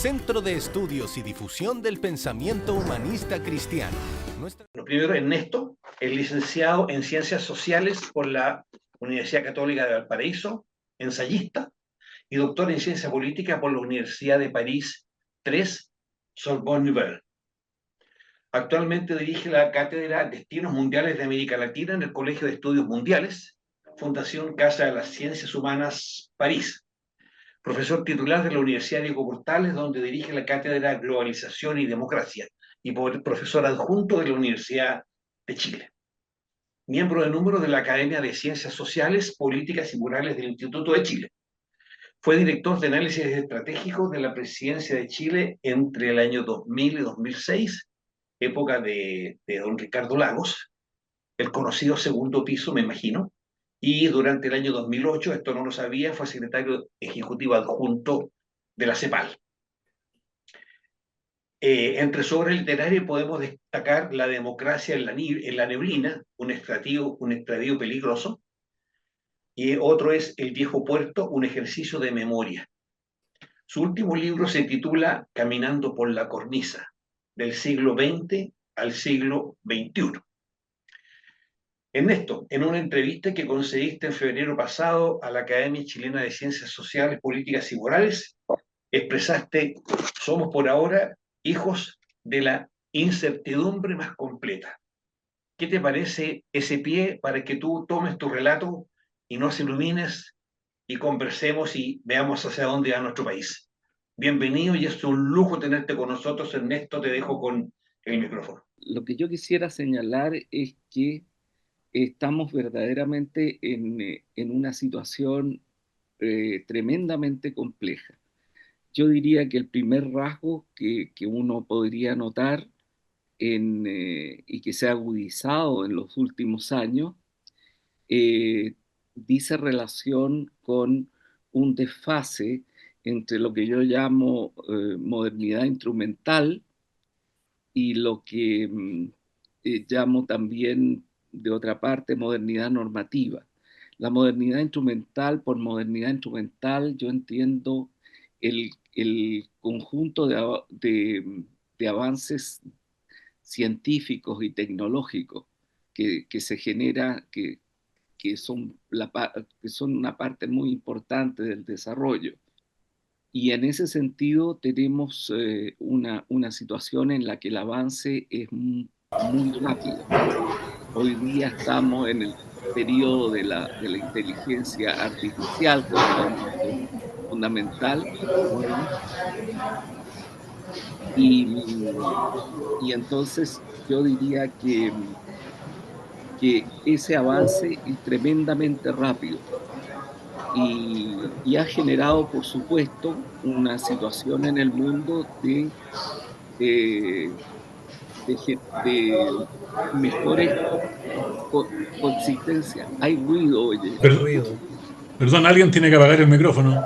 Centro de Estudios y Difusión del Pensamiento Humanista Cristiano. Lo primero, Ernesto, es licenciado en Ciencias Sociales por la Universidad Católica de Valparaíso, ensayista, y doctor en Ciencia Política por la Universidad de París III, Sorbonne Nouvelle. Actualmente dirige la Cátedra Destinos Mundiales de América Latina en el Colegio de Estudios Mundiales, Fundación Casa de las Ciencias Humanas, París. Profesor titular de la Universidad Diego Portales, donde dirige la Cátedra Globalización y Democracia, y profesor adjunto de la Universidad de Chile. Miembro de número de la Academia de Ciencias Sociales, Políticas y Morales del Instituto de Chile. Fue director de análisis estratégico de la Presidencia de Chile entre el año 2000 y 2006, época de don Ricardo Lagos, el conocido segundo piso, me imagino, y durante el año 2008, esto no lo sabía, fue secretario ejecutivo adjunto de la CEPAL. Entre su obra literaria podemos destacar La democracia en la neblina, un extravío peligroso, y otro es El viejo puerto, un ejercicio de memoria. Su último libro se titula Caminando por la cornisa, del siglo XX al siglo XXI. Ernesto, en una entrevista que concediste en febrero pasado a la Academia Chilena de Ciencias Sociales, Políticas y Morales, expresaste: somos por ahora hijos de la incertidumbre más completa. ¿Qué te parece ese pie para que tú tomes tu relato y nos ilumines y conversemos y veamos hacia dónde va nuestro país? Bienvenido, y es un lujo tenerte con nosotros. Ernesto, te dejo con el micrófono. Lo que yo quisiera señalar es que estamos verdaderamente en una situación tremendamente compleja. Yo diría que el primer rasgo que uno podría notar y que se ha agudizado en los últimos años dice relación con un desfase entre lo que yo llamo modernidad instrumental y lo que llamo también, de otra parte, modernidad normativa. La modernidad instrumental, por modernidad instrumental, yo entiendo el conjunto de avances científicos y tecnológicos que se genera, que son una parte muy importante del desarrollo. Y en ese sentido tenemos una situación en la que el avance es muy rápido. Hoy día estamos en el periodo de la inteligencia artificial como elemento fundamental. Y entonces yo diría que ese avance es tremendamente rápido. Y ha generado, por supuesto, una situación en el mundo de mejores coexistencia. Hay ruido, oye. Perdón, alguien tiene que apagar el micrófono.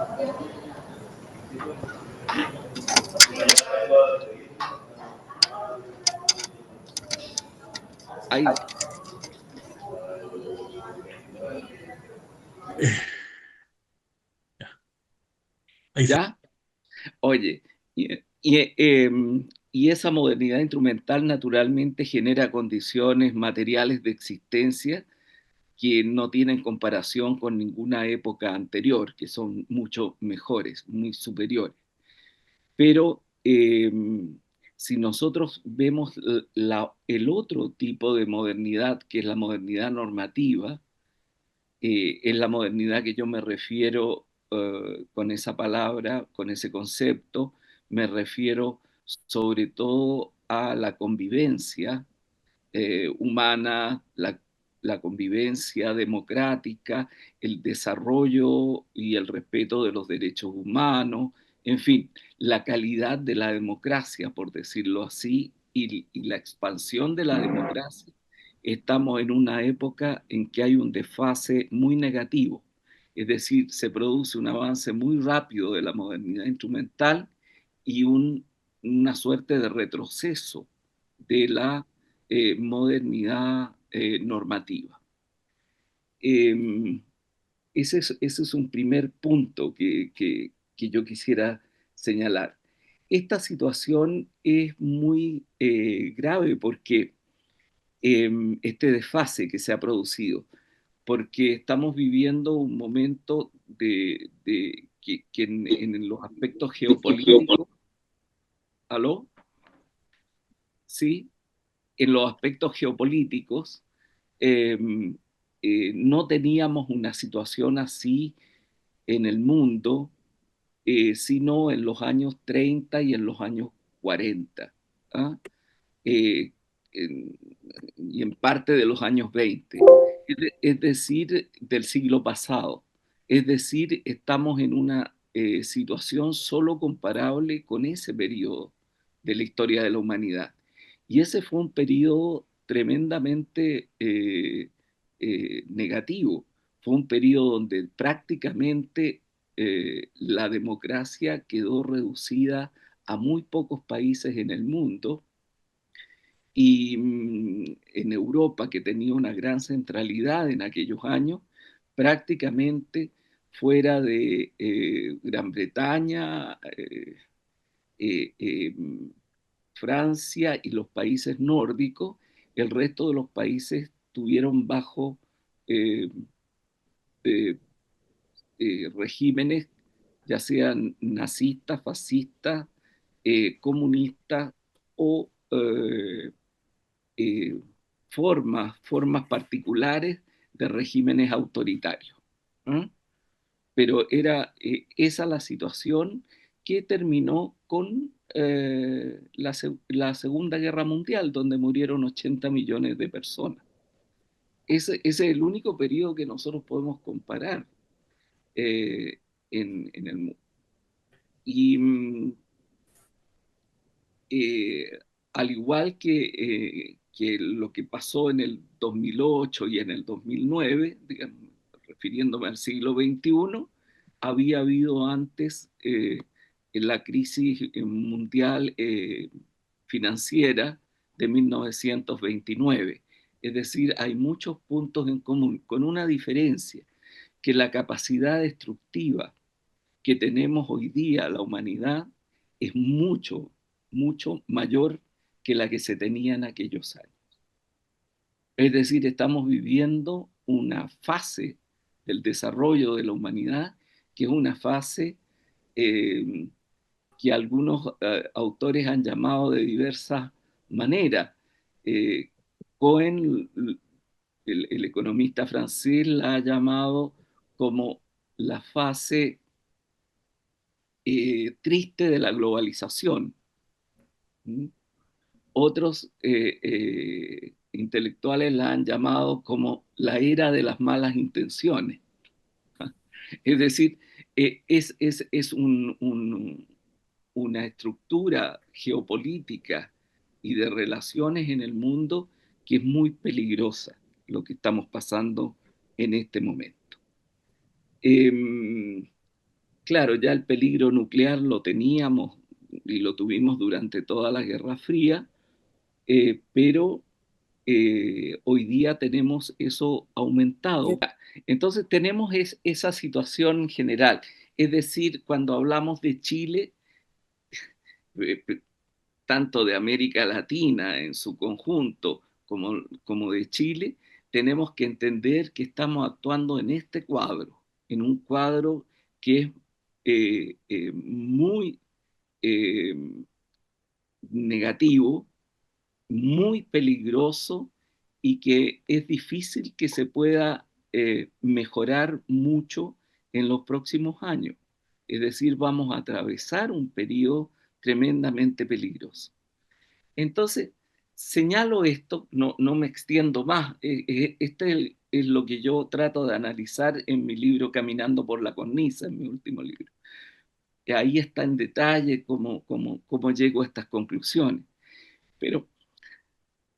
Hay... ¿Ya? Oye, y esa modernidad instrumental naturalmente genera condiciones materiales de existencia que no tienen comparación con ninguna época anterior, que son mucho mejores, muy superiores. Pero si nosotros vemos el otro tipo de modernidad, que es la modernidad normativa, es la modernidad que yo me refiero con esa palabra, con ese concepto, me refiero sobre todo a la convivencia humana, la convivencia democrática, el desarrollo y el respeto de los derechos humanos, en fin, la calidad de la democracia, por decirlo así, y la expansión de la democracia. Estamos en una época en que hay un desfase muy negativo, es decir, se produce un avance muy rápido de la modernidad instrumental y una suerte de retroceso de la modernidad normativa. Ese es un primer punto que yo quisiera señalar. esta situación es muy grave porque este desfase que se ha producido, porque estamos viviendo un momento que en los aspectos geopolíticos, ¿aló? Sí, en los aspectos geopolíticos eh, no teníamos una situación así en el mundo, sino en los años 30 y en los años 40, ¿ah? Eh, en- y en parte de los años 20, es decir, del siglo pasado. Es decir, estamos en una situación solo comparable con ese periodo de la historia de la humanidad. Y ese fue un periodo tremendamente negativo. Fue un periodo donde prácticamente la democracia quedó reducida a muy pocos países en el mundo y en Europa, que tenía una gran centralidad en aquellos años, prácticamente fuera de Gran Bretaña, eh, eh, Francia y los países nórdicos, el resto de los países tuvieron bajo eh, eh, regímenes, ya sean nazistas, fascistas, comunistas o eh, formas particulares de regímenes autoritarios. ¿Eh? Pero era esa la situación que terminó con la Segunda Guerra Mundial, donde murieron 80 millones de personas. Ese es el único periodo que nosotros podemos comparar eh, en el mundo. Y eh, al igual que lo que pasó en el 2008 y en el 2009, digamos, refiriéndome al siglo XXI, había habido antes en la crisis mundial financiera de 1929. Es decir, hay muchos puntos en común, con una diferencia, que la capacidad destructiva que tenemos hoy día la humanidad es mucho, mucho mayor que la que se tenía en aquellos años. Es decir, estamos viviendo una fase del desarrollo de la humanidad que es una fase eh, que algunos autores han llamado de diversas maneras. Eh, Cohen, el economista francés, la ha llamado como la fase triste de la globalización. ¿Mm? Otros intelectuales la han llamado como la era de las malas intenciones. Es decir, es una estructura geopolítica y de relaciones en el mundo que es muy peligrosa, lo que estamos pasando en este momento. Eh, Claro, ya el peligro nuclear lo teníamos y lo tuvimos durante toda la Guerra Fría, pero hoy día tenemos eso aumentado. Entonces tenemos esa situación general. Es decir, cuando hablamos de Chile, eh, tanto de América Latina en su conjunto como de Chile, tenemos que entender que estamos actuando en este cuadro, en un cuadro que es muy eh, negativo, muy peligroso y que es difícil que se pueda mejorar mucho en los próximos años. Es decir, vamos a atravesar un periodo tremendamente peligroso. Entonces, señalo esto, no me extiendo más. Este es lo que yo trato de analizar en mi libro Caminando por la Cornisa, en mi último libro. Ahí está en detalle cómo llego a estas conclusiones. Pero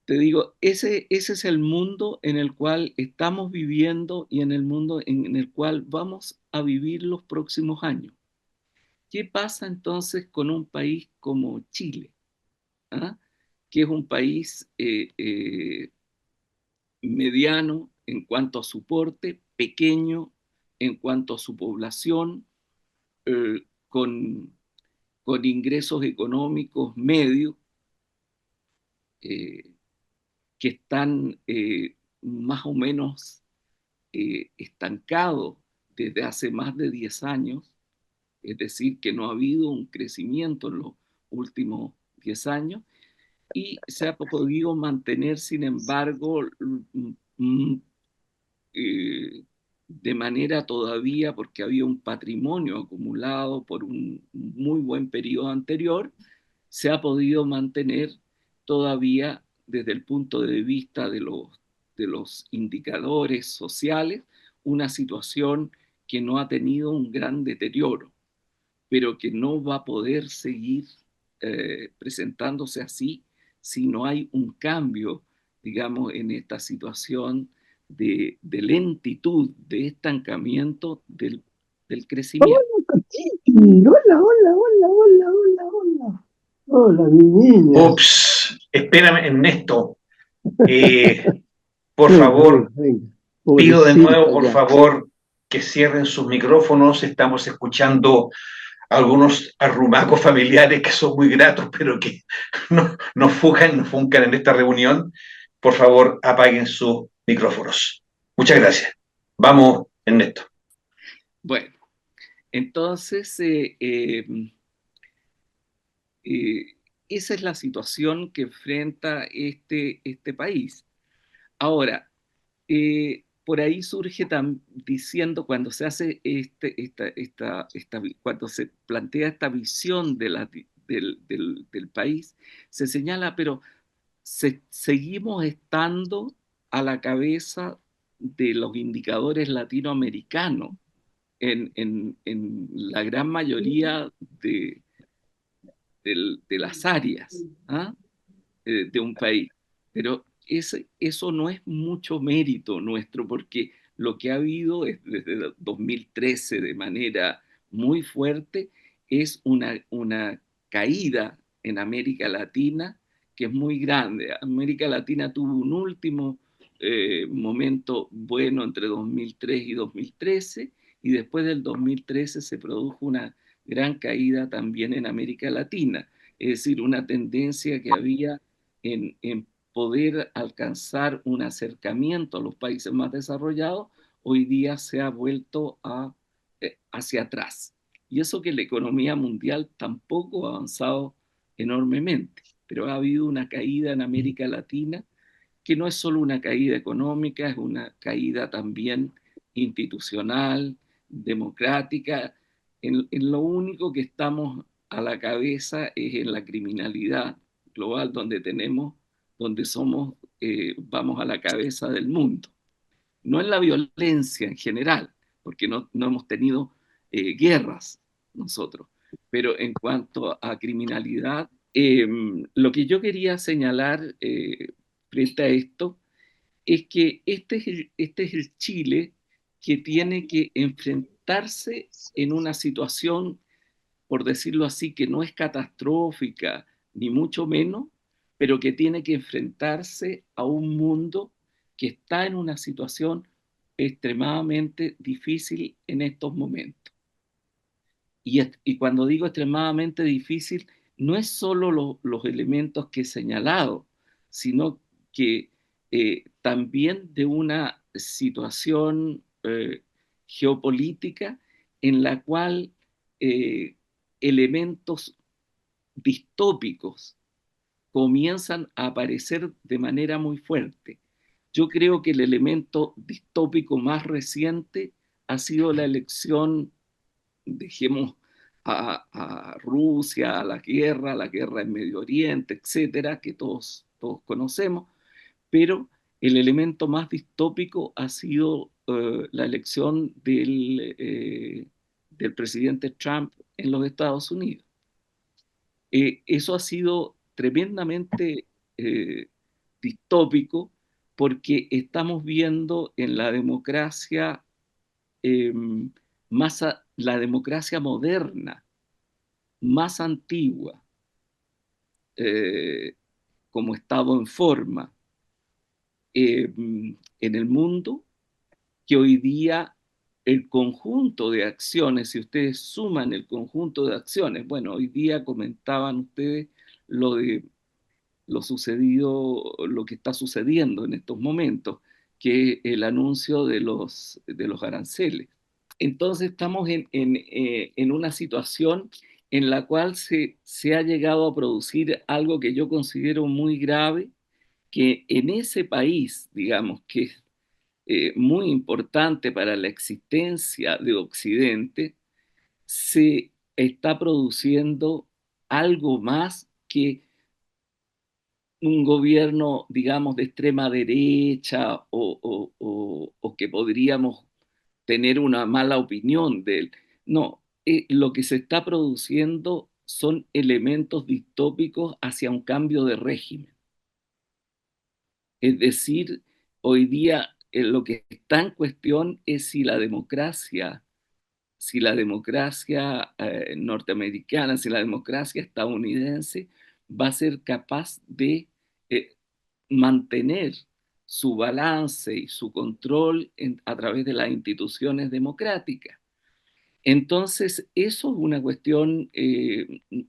te digo, ese es el mundo en el cual estamos viviendo y en el mundo en el cual vamos a vivir los próximos años. ¿Qué pasa entonces con un país como Chile? ¿Ah? Que es un país mediano en cuanto a su porte, pequeño en cuanto a su población, con con ingresos económicos medios que están más o menos estancados desde hace más de 10 años, es decir, que no ha habido un crecimiento en los últimos 10 años, y se ha podido mantener, sin embargo, de manera todavía, porque había un patrimonio acumulado por un muy buen periodo anterior, se ha podido mantener todavía desde el punto de vista de los indicadores sociales una situación que no ha tenido un gran deterioro, pero que no va a poder seguir presentándose así si no hay un cambio, digamos, en esta situación de lentitud, de estancamiento del Hola, crecimiento. Cachiti. Hola, hola, hola, hola, hola, hola. Hola, mi niña. Ups, espérame, Ernesto. Por Venga, favor, venga, venga. pido de nuevo, Pobrecita por ya. favor, que cierren sus micrófonos. Estamos escuchando algunos arrumacos familiares que son muy gratos, pero que nos funcan en esta reunión. Por favor, apaguen sus micrófonos. Muchas gracias. Vamos, Ernesto. Bueno, entonces esa es la situación que enfrenta este país. Ahora, por ahí surge diciendo, cuando se hace cuando se plantea esta visión del país, se señala, pero seguimos estando a la cabeza de los indicadores latinoamericanos en la gran mayoría de las áreas, ¿ah? De un país. Pero eso no es mucho mérito nuestro, porque lo que ha habido es, desde 2013 de manera muy fuerte, es una caída en América Latina que es muy grande. América Latina tuvo un último momento bueno entre 2003 y 2013, y después del 2013 se produjo una gran caída también en América Latina, es decir, una tendencia que había en poder alcanzar un acercamiento a los países más desarrollados, hoy día se ha vuelto hacia atrás. Y eso que la economía mundial tampoco ha avanzado enormemente, pero ha habido una caída en América Latina que no es solo una caída económica, es una caída también institucional, democrática. En lo único que estamos a la cabeza es en la criminalidad global, donde somos, vamos a la cabeza del mundo. No en la violencia en general, porque no hemos tenido guerras nosotros, pero en cuanto a criminalidad, lo que yo quería señalar frente a esto es que este es el Chile que tiene que enfrentarse en una situación, por decirlo así, que no es catastrófica, ni mucho menos, pero que tiene que enfrentarse a un mundo que está en una situación extremadamente difícil en estos momentos. Y cuando digo extremadamente difícil, no es solo los elementos que he señalado, sino que también de una situación geopolítica en la cual eh, elementos distópicos comienzan a aparecer de manera muy fuerte. Yo creo que el elemento distópico más reciente ha sido la elección, dejemos a Rusia, a la guerra en Medio Oriente, etcétera, que todos conocemos, pero el elemento más distópico ha sido la elección del presidente Trump en los Estados Unidos. Eso ha sido tremendamente eh, distópico, porque estamos viendo en la democracia eh, la democracia moderna, más antigua, eh, como estado en forma en el mundo, que hoy día el conjunto de acciones, si ustedes suman el conjunto de acciones, bueno, hoy día comentaban ustedes lo de lo sucedido, lo que está sucediendo en estos momentos, que es el anuncio de los aranceles. Entonces estamos en una situación en la cual se ha llegado a producir algo que yo considero muy grave, que en ese país, digamos, que es muy importante para la existencia de Occidente, se está produciendo algo más que un gobierno, digamos, de extrema derecha o que podríamos tener una mala opinión de él. No, lo que se está produciendo son elementos distópicos hacia un cambio de régimen. Es decir, hoy día lo que está en cuestión es si la democracia norteamericana, si la democracia estadounidense va a ser capaz de eh, mantener su balance y su control a través de las instituciones democráticas. Entonces, eso es una cuestión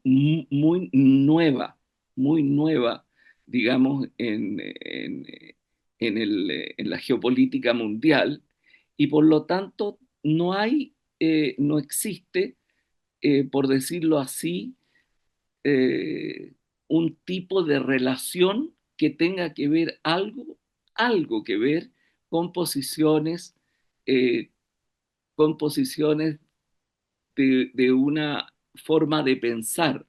muy nueva, digamos, en la geopolítica mundial, y por lo tanto no existe, por decirlo así, eh, un tipo de relación que tenga que ver algo que ver con eh, con posiciones de una forma de pensar.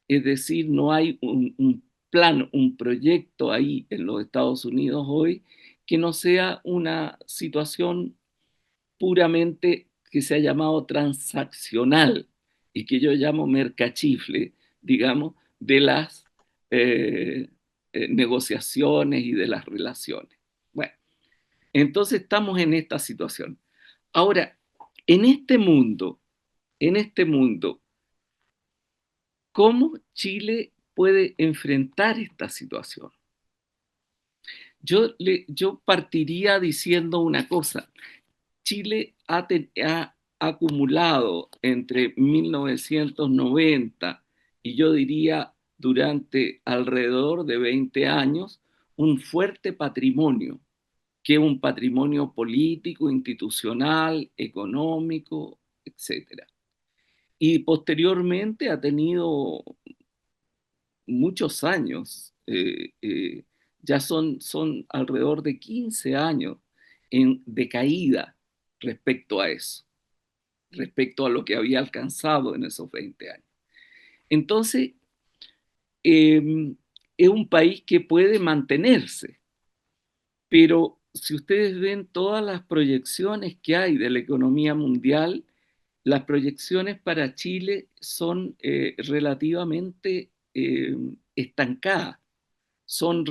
Es decir, no hay un plan, un proyecto ahí en los Estados Unidos hoy que no sea una situación puramente que se ha llamado transaccional y que yo llamo mercachifle, digamos, de las negociaciones y de las relaciones. Bueno, entonces estamos en esta situación. Ahora, en en este mundo, ¿cómo Chile puede enfrentar esta situación? Yo partiría diciendo una cosa. Chile ha acumulado entre 1990 y yo diría durante alrededor de 20 años un fuerte patrimonio, que es un patrimonio político, institucional, económico, etcétera. Y posteriormente ha tenido muchos años, ya son alrededor de 15 años en decaída respecto a eso, respecto a lo que había alcanzado en esos 20 años. Entonces, es un país que puede mantenerse, pero si ustedes ven todas las proyecciones que hay de la economía mundial, las proyecciones para Chile son relativamente estancadas. Son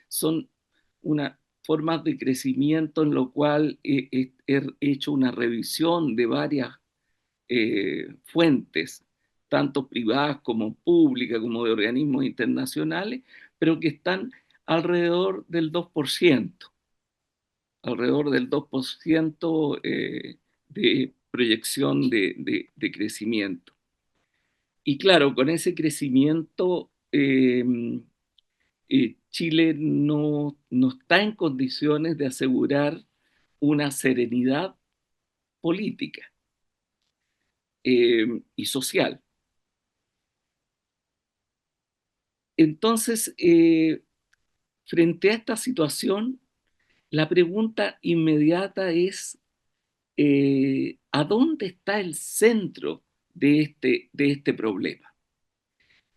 son una formas de crecimiento en lo cual he hecho una revisión de varias fuentes, tanto privadas como públicas, como de organismos internacionales, pero que están alrededor del 2%, alrededor del 2% de proyección de crecimiento. Y claro, con ese crecimiento, Chile no está en condiciones de asegurar una serenidad política y social. Entonces, frente a esta situación, la pregunta inmediata es, ¿a dónde está el centro de este problema?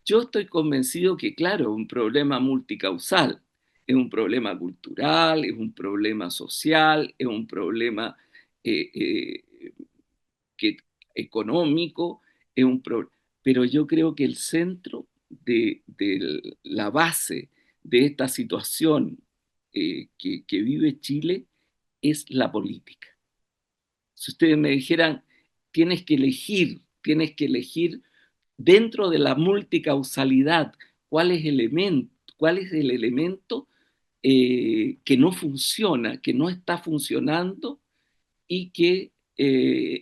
Yo estoy convencido que, claro, es un problema multicausal, es un problema cultural, es un problema social, es un problema eh, eh, que, económico, pero yo creo que el centro de la base de esta situación que vive Chile es la política. Si ustedes me dijeran, tienes que elegir dentro de la multicausalidad, cuál es el elemento que no funciona, que no está funcionando, y que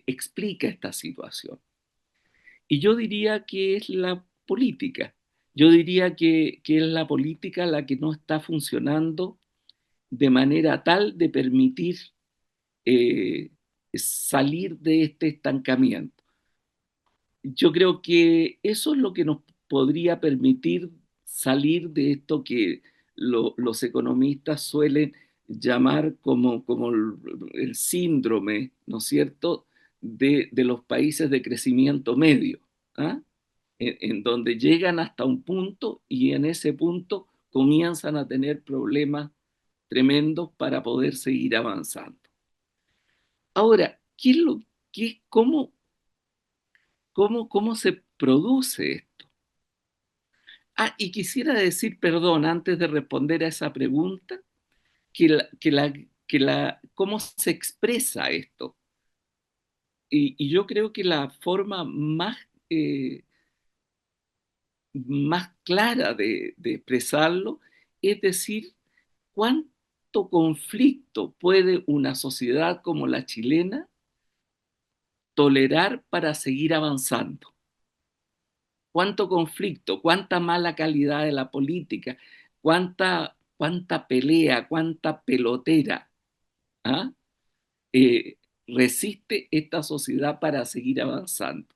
explica esta situación. Y yo diría que es la política. Yo diría que es la política la que no está funcionando de manera tal de permitir eh, salir de este estancamiento. Yo creo que eso es lo que nos podría permitir salir de esto que los economistas suelen llamar como el síndrome, ¿no es cierto?, de los países de crecimiento medio, ¿ah? En donde llegan hasta un punto y en ese punto comienzan a tener problemas tremendos para poder seguir avanzando. Ahora, ¿qué es lo, qué, cómo se produce esto? Ah, y quisiera decir, perdón, antes de responder a esa pregunta, cómo se expresa esto. Y yo creo que la forma eh, más clara de expresarlo es decir, cuánto conflicto puede una sociedad como la chilena tolerar para seguir avanzando. Cuánto conflicto, cuánta mala calidad de la política, cuánta pelea, cuánta pelotera, ¿ah? Resiste esta sociedad para seguir avanzando.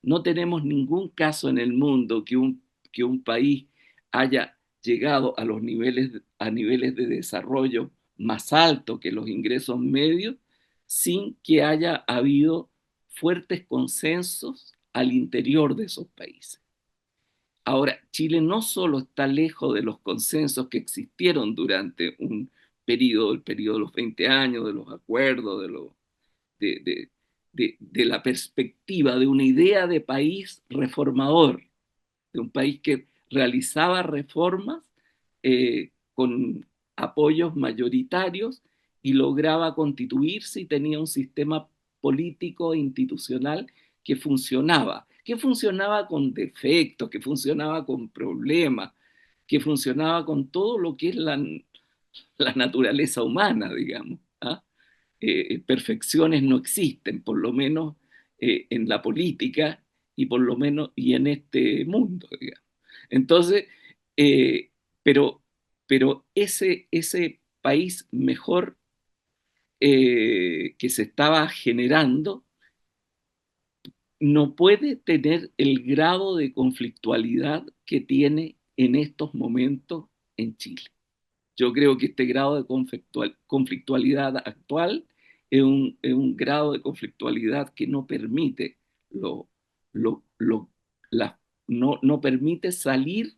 No tenemos ningún caso en el mundo que un país haya llegado a niveles de desarrollo más altos que los ingresos medios sin que haya habido fuertes consensos al interior de esos países. Ahora, Chile no solo está lejos de los consensos que existieron durante un periodo, el periodo de los 20 años, de los acuerdos, de, de, de la perspectiva de una idea de país reformador, de un país que realizaba reformas con apoyos mayoritarios y lograba constituirse y tenía un sistema político e institucional que funcionaba con defectos, que funcionaba con problemas, que funcionaba con todo lo que es la naturaleza humana, digamos. ¿Ah? Perfecciones no existen, por lo menos en la política y por lo menos y en este mundo, digamos. Entonces, eh, pero, pero ese país mejor que se estaba generando no puede tener el grado de conflictualidad que tiene en estos momentos en Chile. Yo creo que este grado de conflictualidad actual es un grado de conflictualidad que no permite, lo, lo, no permite salir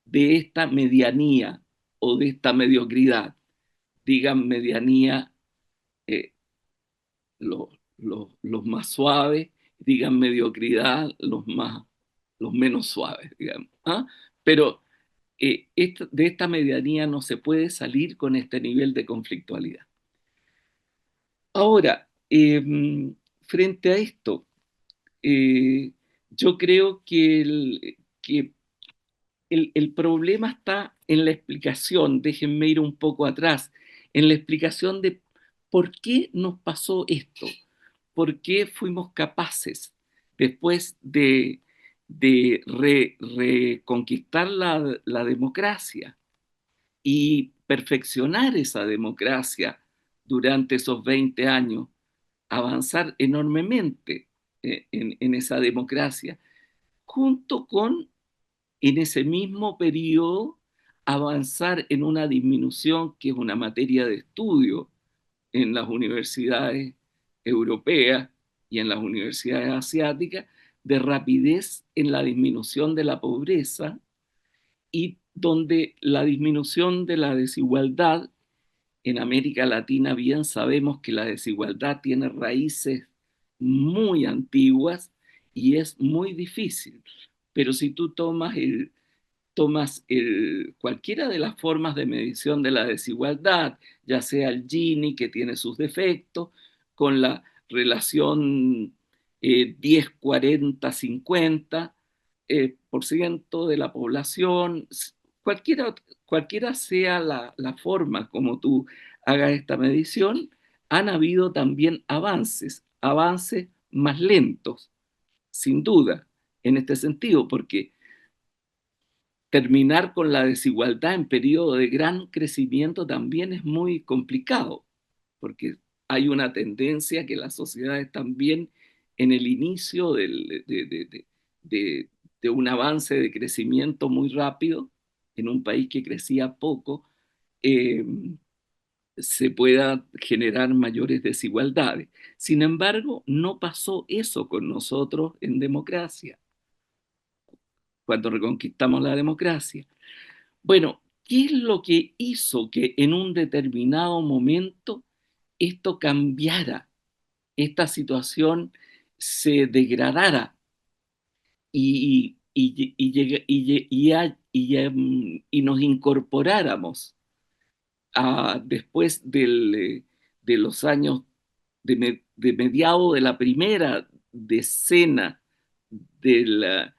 de esta medianía o de esta mediocridad. Digan medianía eh, los, los más suaves, digan mediocridad los menos suaves, digamos. ¿Ah? Pero de esta medianía no se puede salir con este nivel de conflictualidad. Ahora, frente a esto, yo creo que el problema está en la explicación, déjenme ir un poco atrás, en la explicación de por qué nos pasó esto, por qué fuimos capaces, después de reconquistar la democracia y perfeccionar esa democracia durante esos 20 años, avanzar enormemente en esa democracia, junto con, en ese mismo periodo, avanzar en una disminución que es una materia de estudio en las universidades europeas y en las universidades asiáticas, de rapidez en la disminución de la pobreza y donde la disminución de la desigualdad en América Latina, bien sabemos que la desigualdad tiene raíces muy antiguas y es muy difícil. Pero si tú cualquiera de las formas de medición de la desigualdad, ya sea el Gini, que tiene sus defectos, con la relación 10, 40, 50 por ciento de la población, cualquiera sea la forma como tú hagas esta medición, han habido también avances más lentos, sin duda, en este sentido, porque terminar con la desigualdad en periodo de gran crecimiento también es muy complicado, porque hay una tendencia que las sociedades también en el inicio de, de un avance de crecimiento muy rápido, en un país que crecía poco, eh, se pueda generar mayores desigualdades. Sin embargo, no pasó eso con nosotros en democracia, cuando reconquistamos la democracia. Bueno, ¿qué es lo que hizo que en un determinado momento esto cambiara, esta situación se degradara y nos incorporáramos después de los años de mediado de la primera decena del,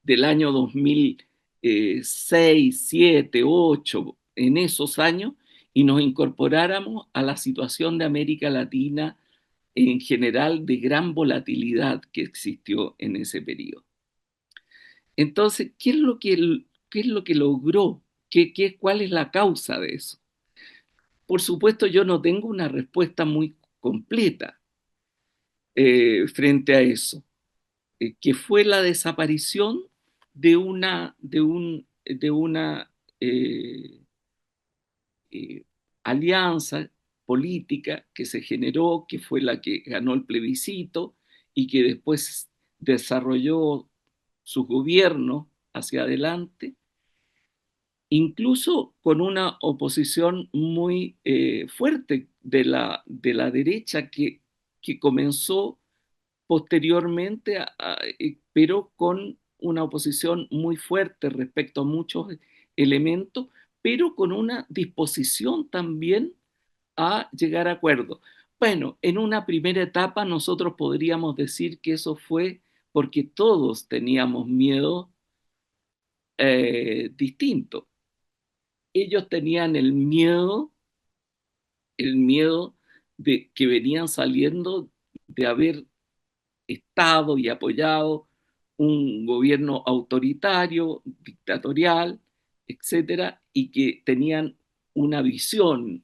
del año 2006, 7, 8, en esos años, y nos incorporáramos a la situación de América Latina en general de gran volatilidad que existió en ese periodo. Entonces, qué es lo que logró? ¿Cuál es la causa de eso? Por supuesto, yo no tengo una respuesta muy completa frente a eso, que fue la desaparición de una eh, eh, alianza política que se generó, que fue la que ganó el plebiscito y que después desarrolló su gobierno hacia adelante, incluso con una oposición muy fuerte de la derecha que comenzó posteriormente, pero con una oposición muy fuerte respecto a muchos elementos, pero con una disposición también a llegar a acuerdos. Bueno, en una primera etapa nosotros podríamos decir que eso fue porque todos teníamos miedo distinto. Ellos tenían el miedo de que venían saliendo de haber estado y apoyado un gobierno autoritario, dictatorial, etcétera, y que tenían una visión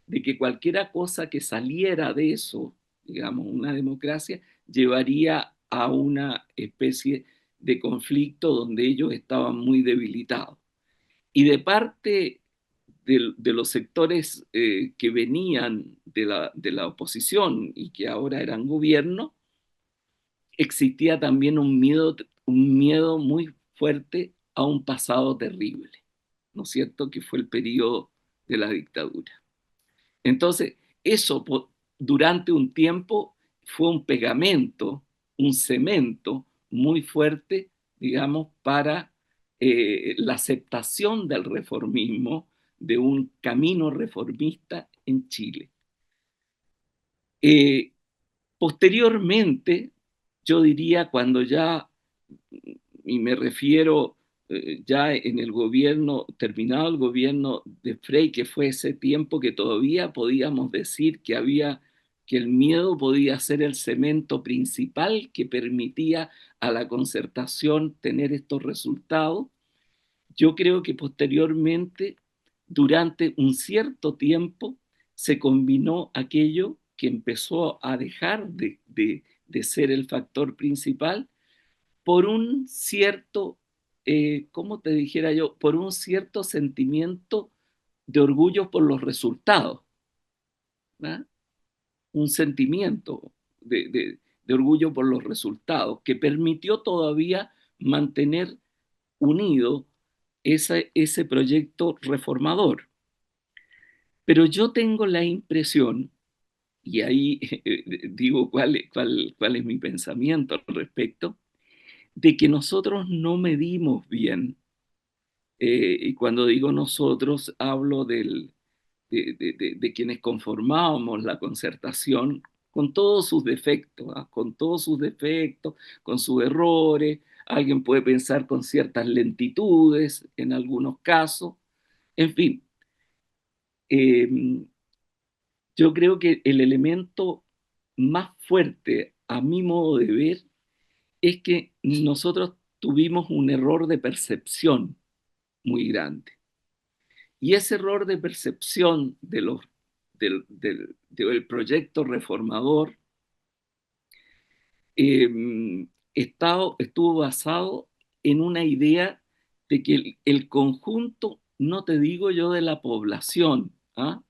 de que cualquier cosa que saliera de eso, digamos, una democracia, llevaría a una especie de conflicto donde ellos estaban muy debilitados. Y de parte de los sectores que venían de la oposición y que ahora eran gobierno, existía también un miedo muy fuerte a un pasado terrible, ¿no es cierto?, que fue el periodo de la dictadura. Entonces, eso durante un tiempo fue un pegamento, un cemento muy fuerte, digamos, para la aceptación del reformismo, de un camino reformista en Chile. Posteriormente, yo diría cuando ya, y me refiero ya en el gobierno, terminado el gobierno de Frei, que fue ese tiempo que todavía podíamos decir que el miedo podía ser el cemento principal que permitía a la concertación tener estos resultados. Yo creo que posteriormente, durante un cierto tiempo, se combinó aquello que empezó a dejar de ser el factor principal por un cierto, ¿cómo te dijera yo? Por un cierto sentimiento de orgullo por los resultados, ¿no? Un sentimiento de orgullo por los resultados que permitió todavía mantener unido ese proyecto reformador. Pero yo tengo la impresión, y ahí digo cuál es mi pensamiento al respecto, de que nosotros no medimos bien, y cuando digo nosotros hablo de quienes conformábamos la concertación con todos sus defectos, ¿eh? Con todos sus defectos, con sus errores, alguien puede pensar con ciertas lentitudes en algunos casos, en fin. yo creo que el elemento más fuerte, a mi modo de ver, es que nosotros tuvimos un error de percepción muy grande. Y ese error de percepción del proyecto reformador estuvo basado en una idea de que el conjunto, no te digo yo de la población, ¿ah?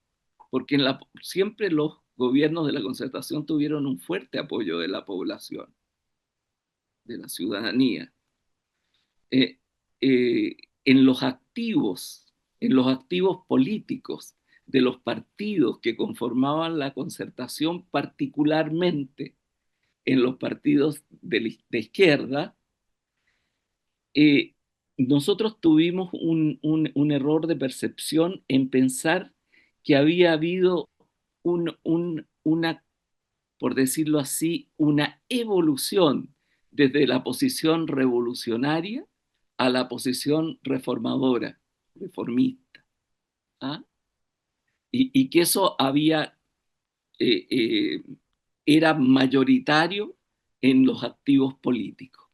Porque siempre los gobiernos de la Concertación tuvieron un fuerte apoyo de la población, de la ciudadanía. Eh, eh, en los activos, en los activos políticos de los partidos que conformaban la Concertación, particularmente en los partidos de izquierda, eh, nosotros tuvimos un error de percepción en pensar que había habido una, por decirlo así, una evolución desde la posición revolucionaria a la posición reformadora, reformista. ¿Ah? Y que eso eh, eh, era mayoritario en los activos políticos.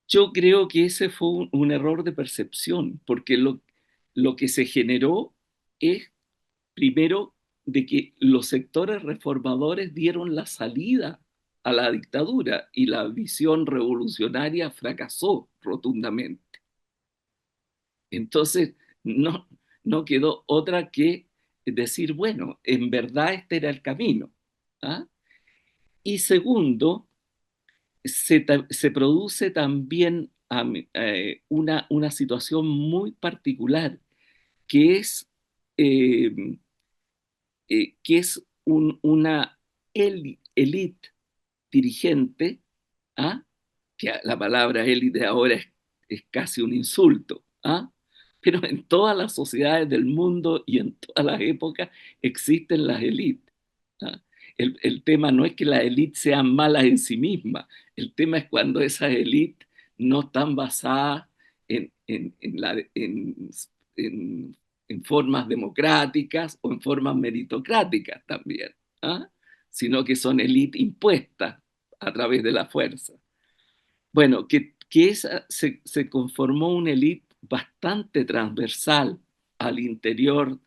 Yo creo que ese fue un error de percepción, porque lo que se generó es, primero, de que los sectores reformadores dieron la salida a la dictadura y la visión revolucionaria fracasó rotundamente. Entonces, no quedó otra que decir, bueno, en verdad este era el camino. ¿Ah? Y segundo, se produce también una situación muy particular, que es, eh, una élite dirigente, ¿ah? Que la palabra élite ahora es casi un insulto, ¿ah? Pero en todas las sociedades del mundo y en todas las épocas existen las élites. ¿Ah? El tema no es que las élites sean malas en sí mismas, el tema es cuando esas élites no están basadas en en formas democráticas o en formas meritocráticas también, ¿ah? Sino que son élites impuestas a través de la fuerza. Bueno, se conformó una élite bastante transversal al interior,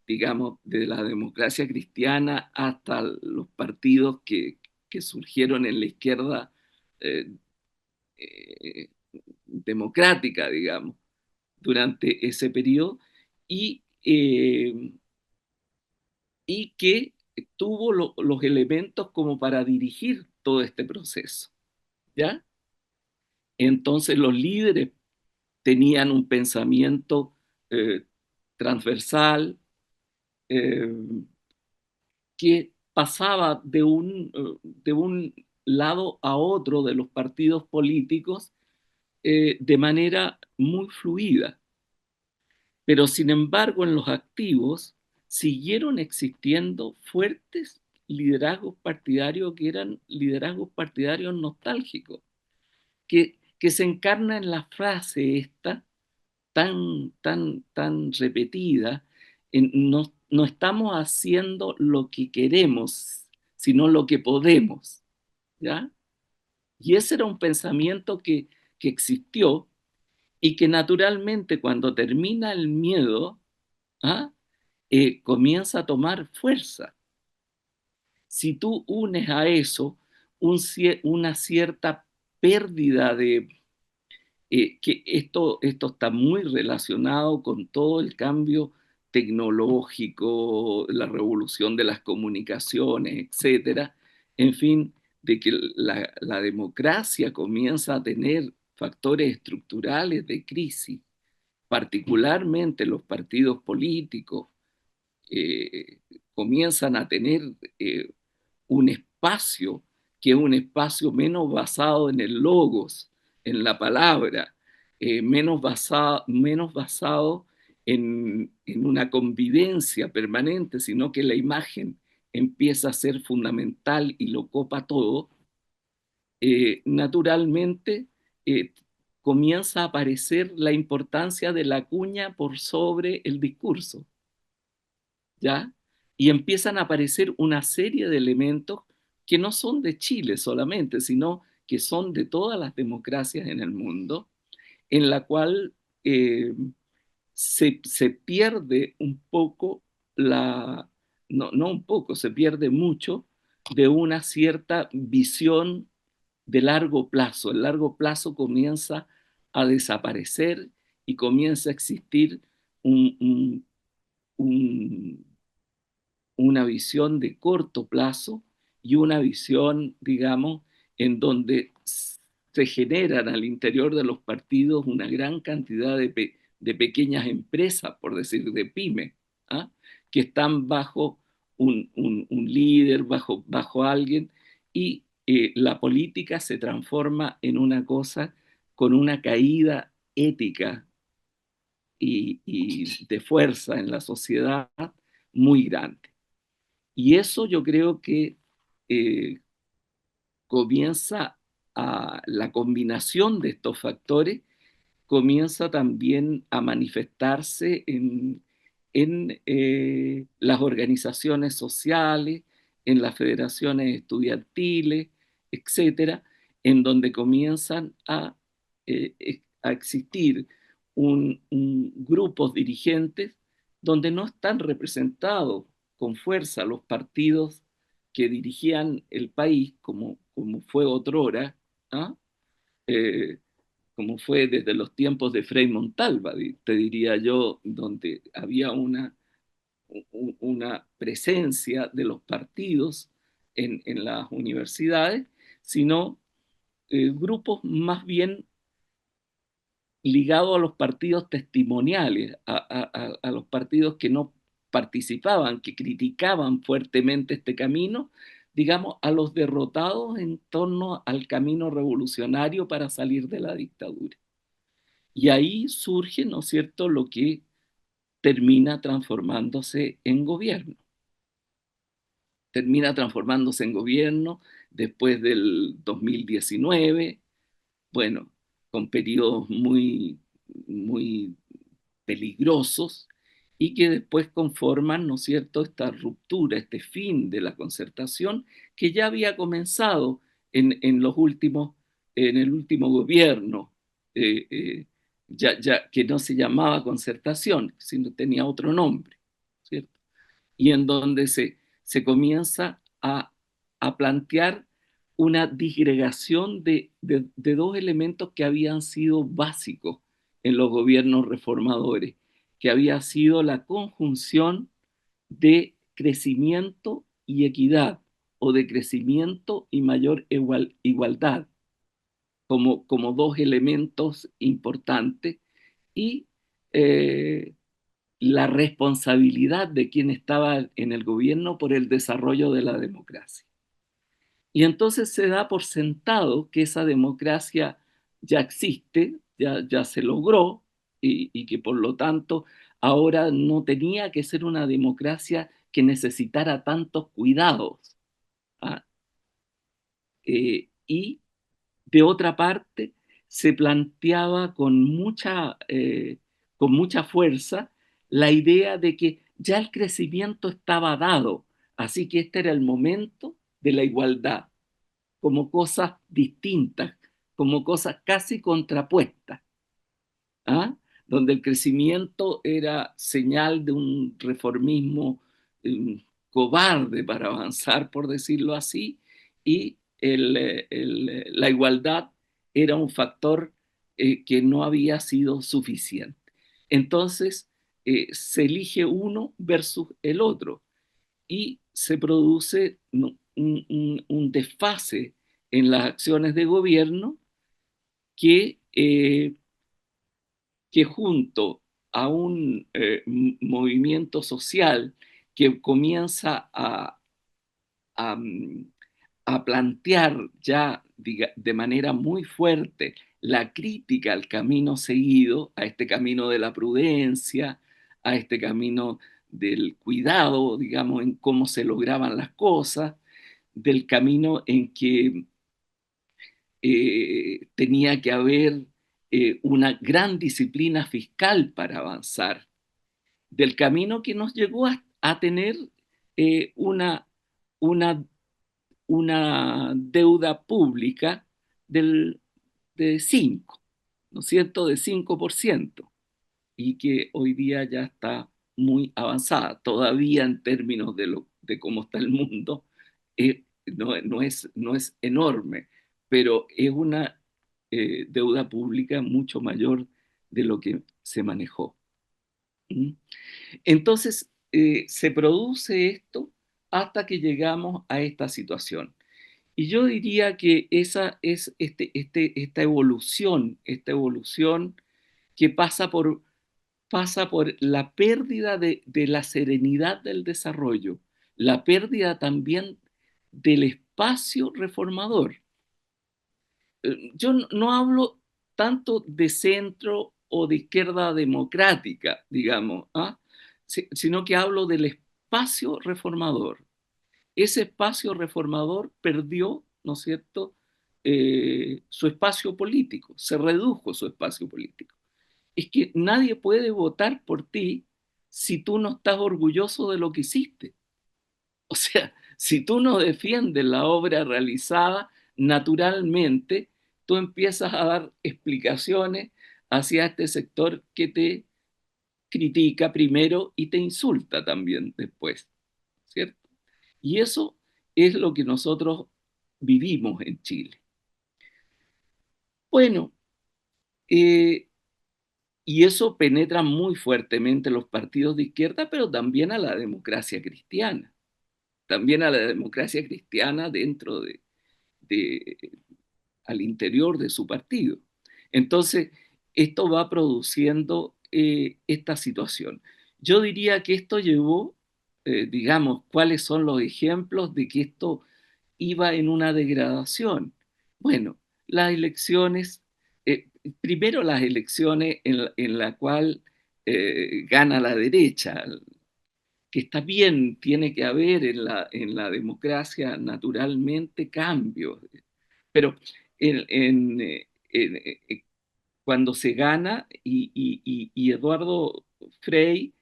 digamos, de la democracia cristiana hasta los partidos que surgieron en la izquierda eh, eh, democrática, digamos, durante ese periodo, y, eh, y que tuvo los elementos como para dirigir todo este proceso, ¿ya? Entonces los líderes tenían un pensamiento transversal eh, que pasaba de un lado a otro de los partidos políticos de manera muy fluida. Pero sin embargo, en los activos siguieron existiendo fuertes liderazgos partidarios que eran liderazgos partidarios nostálgicos, que se encarna en la frase esta tan repetida, no estamos haciendo lo que queremos, sino lo que podemos, ¿ya? Y ese era un pensamiento que existió y que naturalmente cuando termina el miedo, ¿ah? Comienza a tomar fuerza. Si tú unes a eso una cierta pérdida que esto está muy relacionado con todo el cambio tecnológico, la revolución de las comunicaciones, etcétera. En fin, de que la democracia comienza a tener factores estructurales de crisis, particularmente los partidos políticos eh, comienzan a tener eh, un espacio que es un espacio menos basado en el logos, en la palabra, menos basado en una convivencia permanente, sino que la imagen empieza a ser fundamental y lo copa todo, naturalmente comienza a aparecer la importancia de la cuña por sobre el discurso, ¿ya? Y empiezan a aparecer una serie de elementos que no son de Chile solamente, sino que son de todas las democracias en el mundo, en la cual se pierde un poco no un poco, se pierde mucho de una cierta visión de largo plazo. El largo plazo comienza a desaparecer y comienza a existir un, un, un, una visión de corto plazo y una visión, digamos, en donde se generan al interior de los partidos una gran cantidad de pequeñas empresas, por decir, de pymes, ¿ah? Que están bajo un líder, bajo alguien, y la política se transforma en una cosa con una caída ética y de fuerza en la sociedad muy grande. Y eso yo creo que eh, comienza la combinación de estos factores comienza también a manifestarse en las organizaciones sociales, en las federaciones estudiantiles, etcétera, en donde comienzan a existir grupos dirigentes donde no están representados con fuerza los partidos que dirigían el país, como fue otrora, ¿ah? Eh, como fue desde los tiempos de Frei Montalva, te diría yo, donde había una presencia de los partidos en las universidades, sino grupos más bien ligados a los partidos testimoniales, a los partidos que no participaban, que criticaban fuertemente este camino, digamos, a los derrotados en torno al camino revolucionario para salir de la dictadura. Y ahí surge, ¿no es cierto?, lo que termina transformándose en gobierno. Termina transformándose en gobierno después del 2019, bueno, con periodos muy peligrosos y que después conforman, ¿no es cierto?, esta ruptura, este fin de la concertación que ya había comenzado en el último gobierno, eh, eh, ya que no se llamaba concertación, sino tenía otro nombre, ¿cierto? Y en donde se comienza a plantear una disgregación de dos elementos que habían sido básicos en los gobiernos reformadores, que había sido la conjunción de crecimiento y equidad, o de crecimiento y mayor igualdad, como dos elementos importantes, y la responsabilidad de quien estaba en el gobierno por el desarrollo de la democracia. Y entonces se da por sentado que esa democracia ya existe, ya se logró, y que por lo tanto ahora no tenía que ser una democracia que necesitara tantos cuidados. ¿Ah? Y de otra parte, se planteaba con mucha fuerza la idea de que ya el crecimiento estaba dado, así que este era el momento de la igualdad, como cosas distintas, como cosas casi contrapuestas, ¿ah? Donde el crecimiento era señal de un reformismo cobarde para avanzar, por decirlo así, y la igualdad era un factor que no había sido suficiente. Entonces, se elige uno versus el otro y se produce un desfase en las acciones de gobierno que junto a un movimiento social que comienza a, a plantear ya de manera muy fuerte la crítica al camino seguido, a este camino de la prudencia, a este camino del cuidado, digamos, en cómo se lograban las cosas, del camino en que tenía que haber una gran disciplina fiscal para avanzar, del camino que nos llegó a tener una, una, una deuda pública de 5, ¿no es cierto?, de 5%, y que hoy día ya está muy avanzada. Todavía en términos de cómo está el mundo, no es enorme, pero es una deuda pública mucho mayor de lo que se manejó. ¿Mm? Entonces, se produce esto hasta que llegamos a esta situación. Y yo diría que esa es esta evolución que pasa por la pérdida de la serenidad del desarrollo, la pérdida también del espacio reformador. Yo no hablo tanto de centro o de izquierda democrática, digamos, ¿ah? Sino que hablo del espacio reformador. Ese espacio reformador perdió, ¿no es cierto?, su espacio político, se redujo su espacio político. Es que nadie puede votar por ti si tú no estás orgulloso de lo que hiciste. O sea, si tú no defiendes la obra realizada, naturalmente tú empiezas a dar explicaciones hacia este sector que te critica primero y te insulta también después, ¿cierto? Y eso es lo que nosotros vivimos en Chile. Bueno, y eso penetra muy fuertemente en los partidos de izquierda, pero también a la democracia cristiana. También a la democracia cristiana dentro de, al interior de su partido. Entonces, esto va produciendo esta situación. Yo diría que esto llevó, digamos, cuáles son los ejemplos de que esto iba en una degradación. Bueno, las elecciones, primero las elecciones en la cual gana la derecha, que está bien, tiene que haber en la democracia naturalmente cambios, pero cuando se gana y Eduardo Frei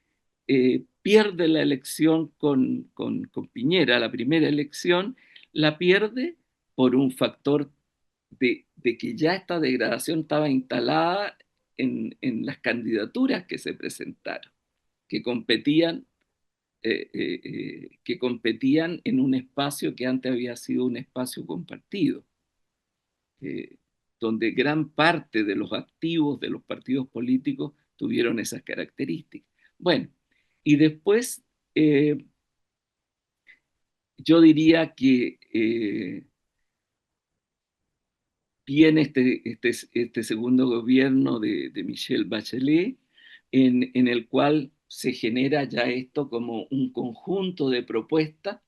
pierde la elección con Piñera, la primera elección, la pierde por un factor de que ya esta degradación estaba instalada en las candidaturas que se presentaron, que competían que competían en un espacio que antes había sido un espacio compartido, eh, donde gran parte de los activos de los partidos políticos tuvieron esas características. Bueno, y después yo diría que viene este segundo gobierno de Michelle Bachelet, en el cual se genera ya esto como un conjunto de propuestas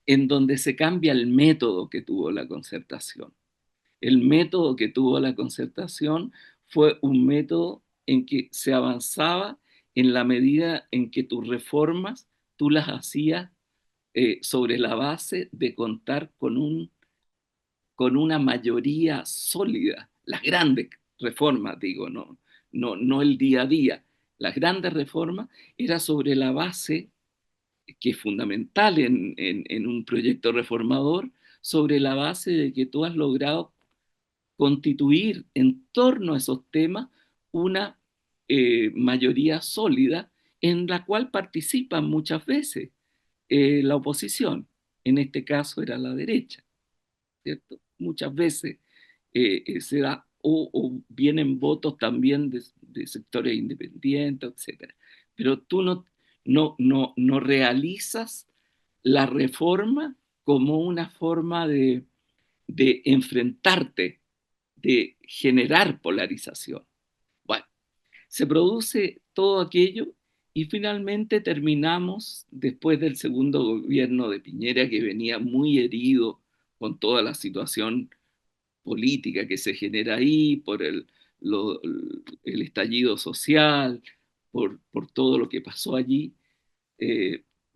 en donde se cambia el método que tuvo la concertación. El método que tuvo la concertación fue un método en que se avanzaba en la medida en que tus reformas tú las hacías sobre la base de contar con una mayoría sólida. Las grandes reformas, digo, no el día a día. Las grandes reformas era sobre la base, que es fundamental en un proyecto reformador, sobre la base de que tú has logrado constituir en torno a esos temas una mayoría sólida en la cual participan muchas veces la oposición. En este caso era la derecha, ¿cierto? Muchas veces se da, o vienen votos también de sectores independientes, etc. Pero tú no realizas la reforma como una forma de enfrentarte, de generar polarización. Bueno, se produce todo aquello y finalmente terminamos, después del segundo gobierno de Piñera, que venía muy herido con toda la situación política que se genera ahí, por el estallido social, por todo lo que pasó allí,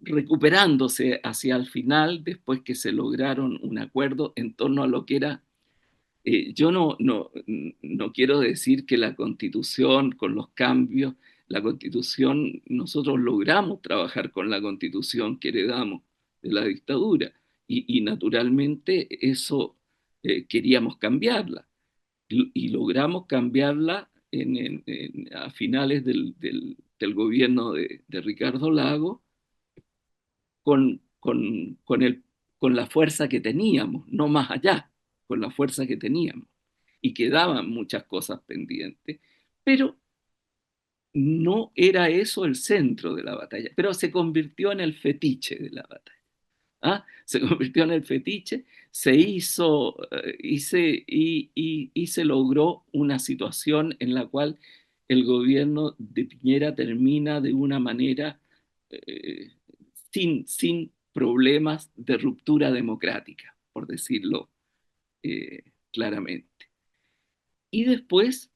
recuperándose hacia el final, después que se lograron un acuerdo en torno a lo que era Yo no quiero decir que la Constitución, con los cambios, la Constitución, nosotros logramos trabajar con la Constitución que heredamos de la dictadura y naturalmente eso queríamos cambiarla y logramos cambiarla a finales del gobierno de Ricardo Lagos con la fuerza que teníamos, no más allá, con la fuerza que teníamos. Y quedaban muchas cosas pendientes, pero no era eso el centro de la batalla, pero se convirtió en el fetiche de la batalla. ¿Ah? Se convirtió en el fetiche, se hizo y se logró una situación en la cual el gobierno de Piñera termina de una manera eh, sin problemas de ruptura democrática, por decirlo claramente. Y después,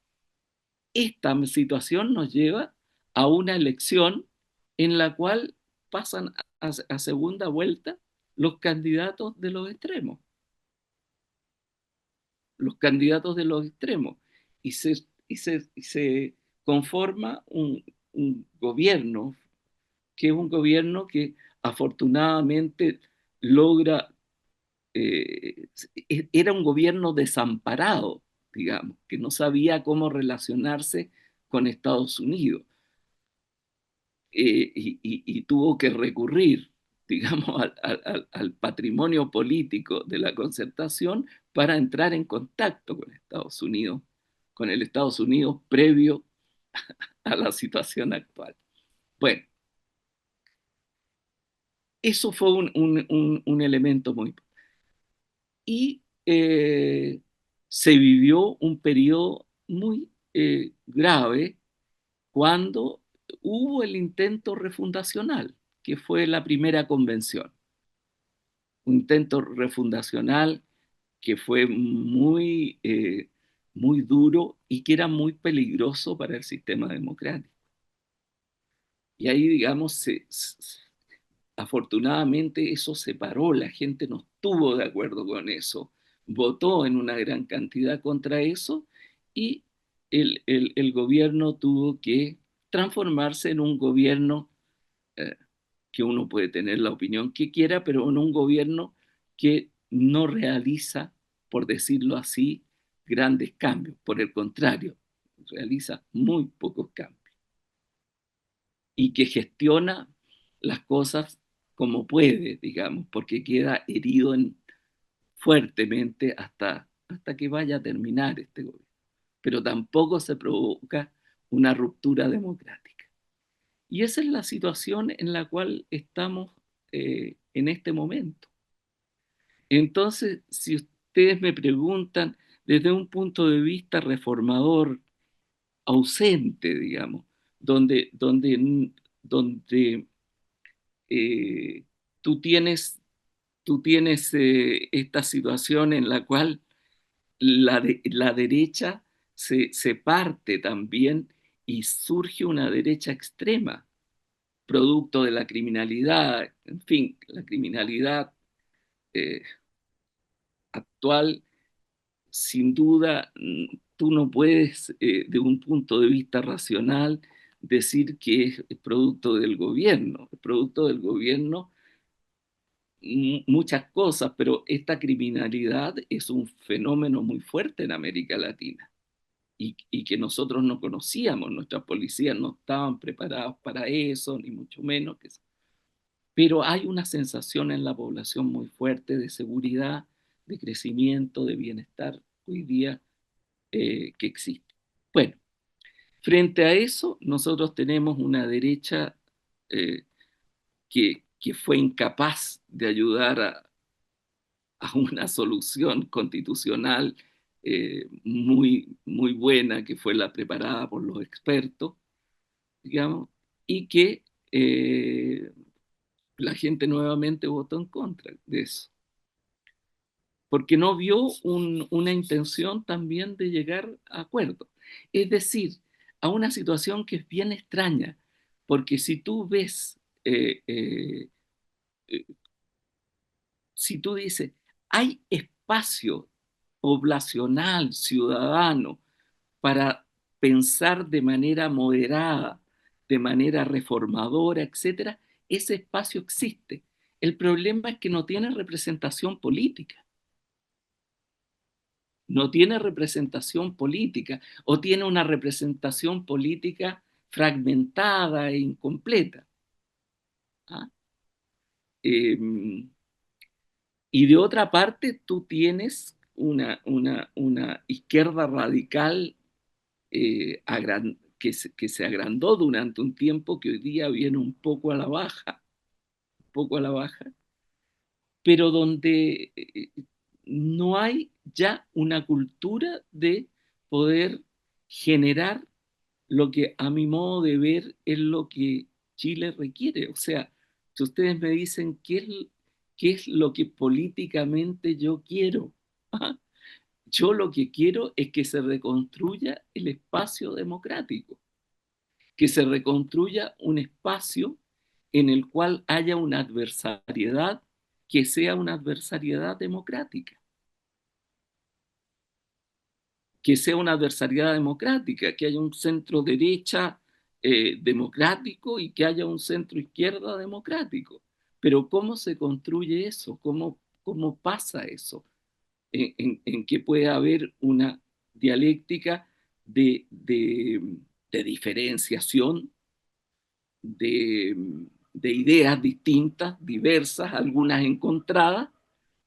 esta situación nos lleva a una elección en la cual pasan a segunda vuelta los candidatos de los extremos, los candidatos de los extremos, y se conforma un gobierno que es un gobierno que afortunadamente logra, era un gobierno desamparado, digamos, que no sabía cómo relacionarse con Estados Unidos, y tuvo que recurrir, digamos, al patrimonio político de la concertación para entrar en contacto con Estados Unidos, con el Estados Unidos previo a la situación actual. Bueno, eso fue un elemento muy... Y se vivió un periodo muy grave cuando hubo el intento refundacional, que fue la primera convención. Un intento refundacional que fue muy duro y que era muy peligroso para el sistema democrático. Y ahí, digamos, afortunadamente eso se paró, la gente no estuvo de acuerdo con eso, votó en una gran cantidad contra eso y el gobierno tuvo que transformarse en un gobierno eh, que uno puede tener la opinión que quiera, pero en un gobierno que no realiza, por decirlo así, grandes cambios. Por el contrario, realiza muy pocos cambios y que gestiona las cosas como puede, digamos, porque queda herido fuertemente hasta que vaya a terminar este gobierno. Pero tampoco se provoca una ruptura democrática. Y esa es la situación en la cual estamos en este momento. Entonces, si ustedes me preguntan desde un punto de vista reformador, ausente, digamos, donde eh, tú tienes, esta situación en la cual la derecha se parte también y surge una derecha extrema, producto de la criminalidad, en fin, la criminalidad eh, actual, sin duda, tú no puedes, de un punto de vista racional, decir que es producto del gobierno. Es producto del gobierno muchas cosas, pero esta criminalidad es un fenómeno muy fuerte en América Latina y que nosotros no conocíamos, nuestras policías no estaban preparadas para eso, ni mucho menos. Pero hay una sensación en la población muy fuerte de seguridad, de crecimiento, de bienestar hoy día que existe. Bueno, frente a eso, nosotros tenemos una derecha que fue incapaz de ayudar a una solución constitucional muy buena, que fue la preparada por los expertos, digamos, y que la gente nuevamente votó en contra de eso, porque no vio una intención también de llegar a acuerdo. Es decir, a una situación que es bien extraña, porque si tú ves, eh, si tú dices, hay espacio poblacional, ciudadano, para pensar de manera moderada, de manera reformadora, etcétera, ese espacio existe. El problema es que no tiene representación política. No tiene representación política o tiene una representación política fragmentada e incompleta. ¿Ah? Y de otra parte, tú tienes una izquierda radical que se agrandó durante un tiempo, que hoy día viene un poco a la baja, pero donde no hay ya una cultura de poder generar lo que a mi modo de ver es lo que Chile requiere. O sea, si ustedes me dicen qué es lo que políticamente yo quiero, ¿ah? Yo lo que quiero es que se reconstruya el espacio democrático, que se reconstruya un espacio en el cual haya una adversariedad que sea una adversariedad democrática, que sea una adversariedad democrática, que haya un centro derecha democrático y que haya un centro izquierda democrático. Pero ¿cómo se construye eso? ¿Cómo pasa eso? En que puede haber una dialéctica de diferenciación, de, de ideas distintas, diversas, algunas encontradas,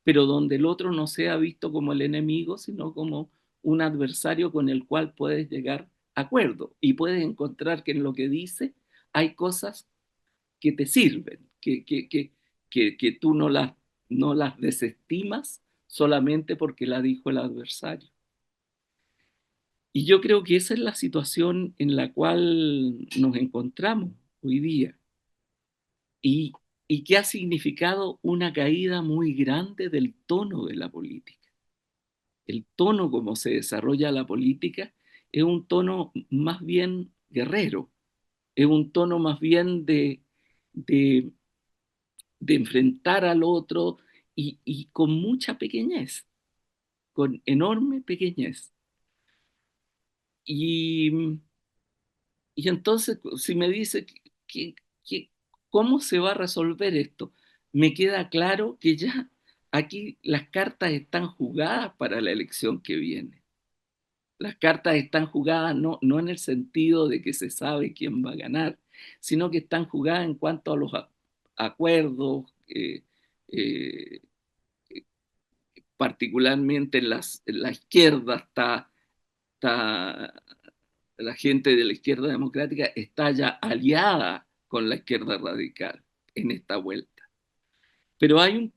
pero donde el otro no sea visto como el enemigo, sino como un adversario con el cual puedes llegar a acuerdo y puedes encontrar que en lo que dice hay cosas que te sirven, que tú no las desestimas solamente porque la dijo el adversario. Y yo creo que esa es la situación en la cual nos encontramos hoy día y, y que ha significado una caída muy grande del tono de la política. El tono como se desarrolla la política es un tono más bien guerrero, es un tono más bien de, de enfrentar al otro y con mucha pequeñez, con enorme pequeñez. Y, y entonces, si me dice cómo se va a resolver esto, me queda claro que ya aquí las cartas están jugadas para la elección que viene. Las cartas están jugadas no en el sentido de que se sabe quién va a ganar, sino que están jugadas en cuanto a los acuerdos, eh, particularmente en la izquierda está, la gente de la izquierda democrática está ya aliada con la izquierda radical en esta vuelta. Pero hay un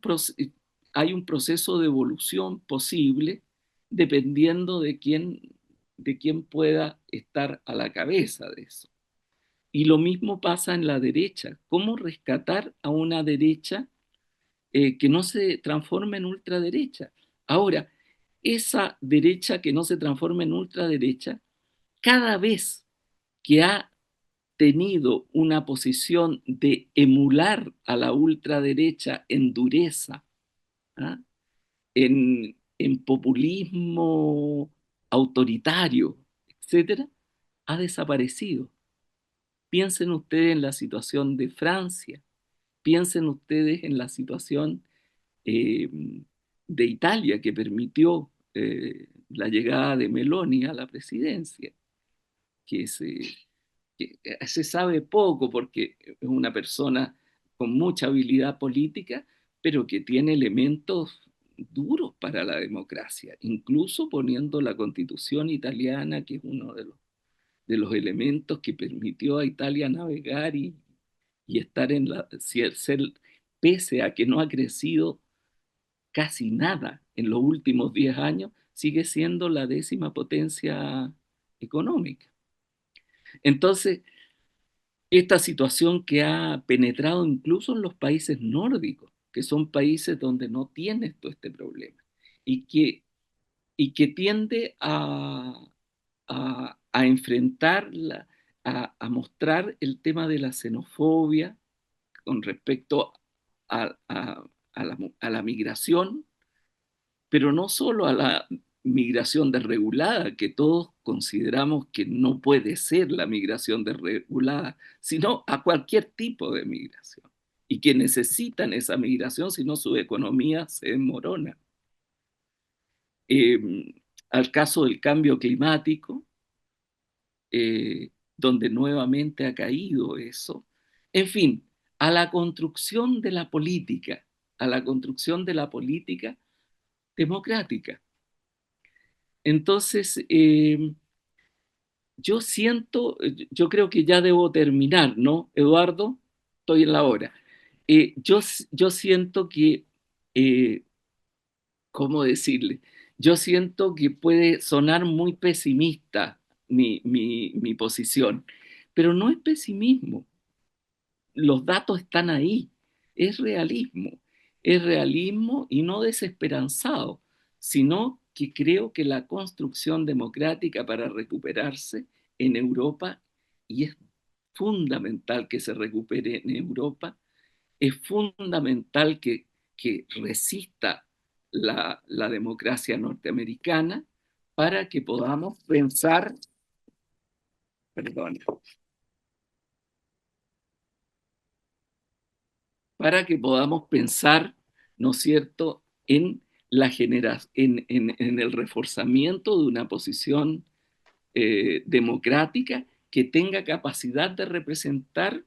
proceso de evolución posible dependiendo de quién pueda estar a la cabeza de eso. Y lo mismo pasa en la derecha. ¿Cómo rescatar a una derecha que no se transforme en ultraderecha? Ahora, esa derecha que no se transforme en ultraderecha, cada vez que ha tenido una posición de emular a la ultraderecha en dureza, ¿ah? En populismo autoritario, etcétera, ha desaparecido. Piensen ustedes en la situación de Francia, piensen ustedes en la situación eh, de Italia, que permitió la llegada de Meloni a la presidencia, que se sabe poco porque es una persona con mucha habilidad política, pero que tiene elementos duros para la democracia, incluso poniendo la constitución italiana, que es uno de los elementos que permitió a Italia navegar y estar en ser, pese a que no ha crecido casi nada en los últimos 10 años, sigue siendo la 10ª potencia económica. Entonces, esta situación que ha penetrado incluso en los países nórdicos, que son países donde no tienes todo este problema, y que tiende a enfrentar, a mostrar el tema de la xenofobia con respecto a la migración, pero no solo migración desregulada, que todos consideramos que no puede ser la migración desregulada, sino a cualquier tipo de migración, y que necesitan esa migración, si no su economía se desmorona. Al caso del cambio climático, donde nuevamente ha caído eso. En fin, a la construcción de la política, a la construcción de la política democrática. Entonces, yo creo que ya debo terminar, ¿no, Eduardo? Estoy en la hora. Yo siento que, ¿cómo decirle? Yo siento que puede sonar muy pesimista mi posición, pero no es pesimismo. Los datos están ahí, es realismo y no desesperanzado, sino que creo que la construcción democrática para recuperarse en Europa, y es fundamental que se recupere en Europa, es fundamental que resista la democracia norteamericana para que podamos pensar, perdón, para que podamos pensar, ¿no es cierto?, en en el reforzamiento de una posición democrática que tenga capacidad de representar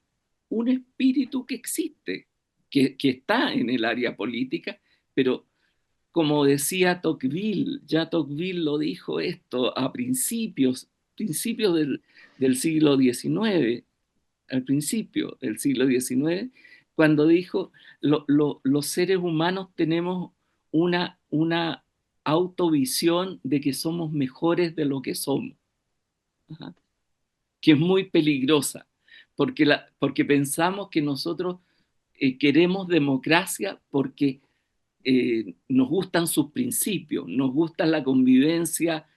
un espíritu que existe, que está en el área política, pero como decía Tocqueville, ya Tocqueville lo dijo esto a principios del siglo XIX, al principio del siglo XIX, cuando dijo, los seres humanos tenemos una autovisión de que somos mejores de lo que somos. Ajá. Que es muy peligrosa, porque pensamos que nosotros queremos democracia porque nos gustan sus principios, nos gusta la convivencia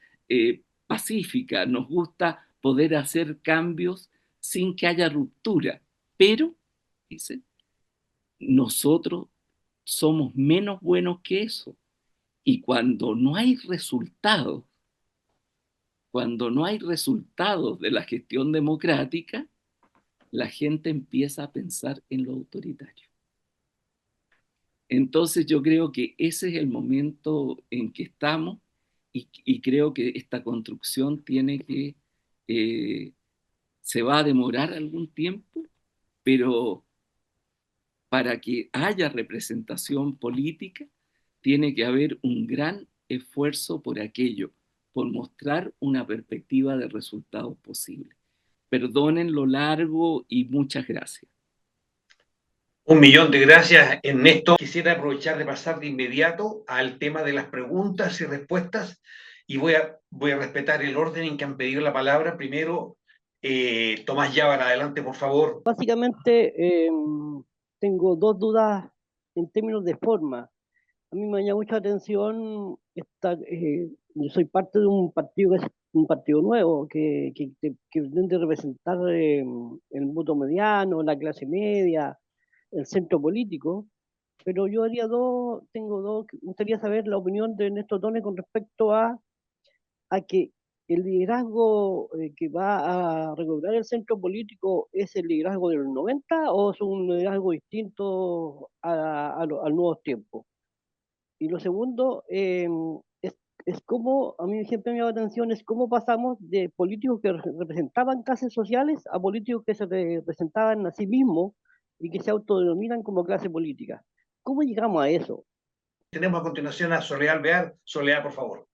pacífica, nos gusta poder hacer cambios sin que haya ruptura, pero, dice, nosotros somos menos buenos que eso. Y cuando no hay resultados de la gestión democrática, la gente empieza a pensar en lo autoritario. Entonces yo creo que ese es el momento en que estamos y creo que esta construcción se va a demorar algún tiempo, pero para que haya representación política tiene que haber un gran esfuerzo por aquello, por mostrar una perspectiva de resultados posibles. Perdonen lo largo y muchas gracias. Un millón de gracias, Ernesto. Quisiera aprovechar de pasar de inmediato al tema de las preguntas y respuestas y voy a respetar el orden en que han pedido la palabra. Primero, Tomás Yábara, adelante, por favor. Básicamente, tengo dos dudas en términos de forma. A mí me llama mucha atención, yo soy parte de un partido que es un partido nuevo, que pretende representar el voto mediano, la clase media, el centro político, pero yo me gustaría saber la opinión de Néstor Tone con respecto a que el liderazgo que va a recobrar el centro político es el liderazgo de los 90 o es un liderazgo distinto a los nuevos tiempos. Y lo segundo, es cómo, a mí siempre me llama la atención, es cómo pasamos de políticos que representaban clases sociales a políticos que se representaban a sí mismos y que se autodenominan como clase política. ¿Cómo llegamos a eso? Tenemos a continuación a Soledad Alvear. Soledad, por favor.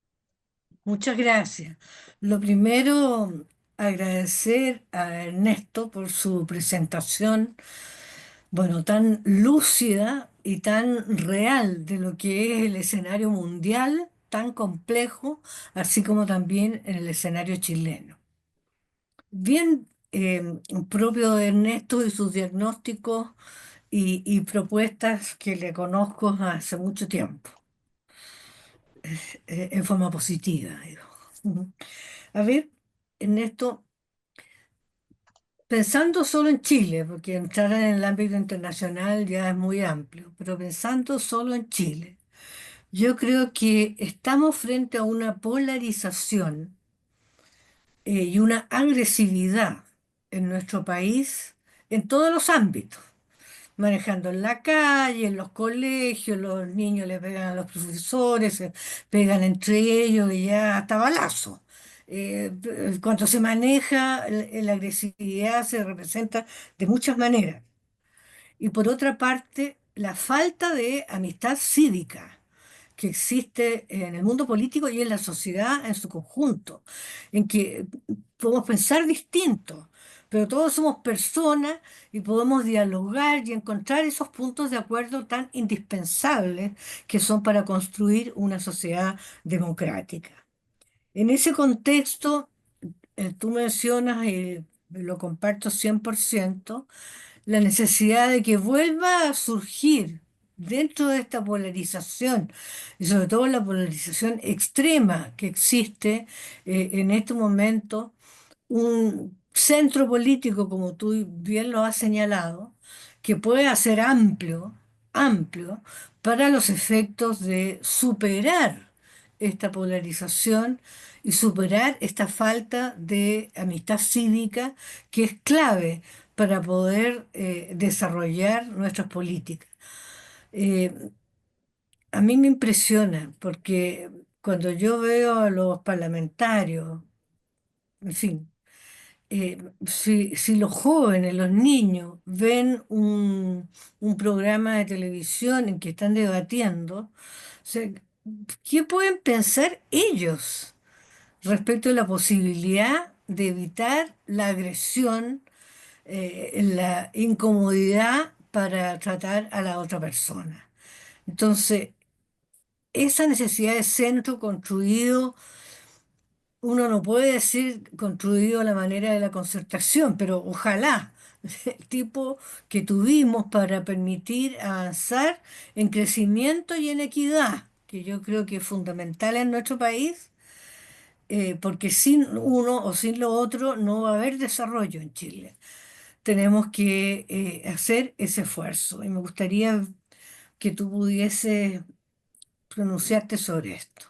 Muchas gracias. Lo primero, agradecer a Ernesto por su presentación, bueno, tan lúcida y tan real de lo que es el escenario mundial, tan complejo, así como también en el escenario chileno. Bien propio de Ernesto y sus diagnósticos y propuestas que le conozco hace mucho tiempo, en forma positiva, digo. Ujú. A ver, Ernesto, pensando solo en Chile, porque entrar en el ámbito internacional ya es muy amplio, pero pensando solo en Chile, Yo creo que estamos frente a una polarización y una agresividad en nuestro país en todos los ámbitos, manejando en la calle, en los colegios, los niños le pegan a los profesores, se pegan entre ellos y ya hasta balazo. Cuando se maneja, la agresividad se representa de muchas maneras. Y por otra parte, la falta de amistad cívica que existe en el mundo político y en la sociedad en su conjunto, en que podemos pensar distinto, pero todos somos personas y podemos dialogar y encontrar esos puntos de acuerdo tan indispensables que son para construir una sociedad democrática. En ese contexto, tú mencionas, y lo comparto 100%, la necesidad de que vuelva a surgir dentro de esta polarización, y sobre todo la polarización extrema que existe en este momento, un centro político, como tú bien lo has señalado, que pueda ser amplio, amplio, para los efectos de superar esta polarización y superar esta falta de amistad cívica que es clave para poder desarrollar nuestras políticas. Eh, a mí me impresiona porque cuando yo veo a los parlamentarios, en fin, si los jóvenes, los niños ven un programa de televisión en que están debatiendo, o sea, ¿qué pueden pensar ellos respecto a la posibilidad de evitar la agresión, la incomodidad para tratar a la otra persona? Entonces, esa necesidad de centro construido, uno no puede decir construido a la manera de la concertación, pero ojalá el tipo que tuvimos para permitir avanzar en crecimiento y en equidad, que yo creo que es fundamental en nuestro país, porque sin uno o sin lo otro no va a haber desarrollo en Chile. Tenemos que hacer ese esfuerzo y me gustaría que tú pudieses pronunciarte sobre esto.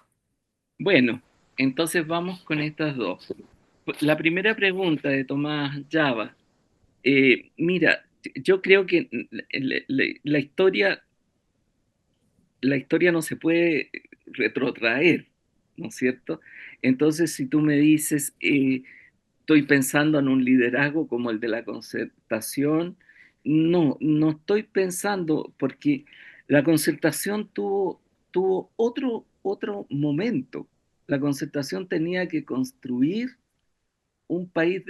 Bueno, entonces vamos con estas dos. La primera pregunta de Tomás Java. Mira, yo creo que la historia no se puede retrotraer, ¿no es cierto? Entonces, si tú me dices, estoy pensando en un liderazgo como el de la concertación, no, no estoy pensando, porque la concertación tuvo otro momento. La concertación tenía que construir un país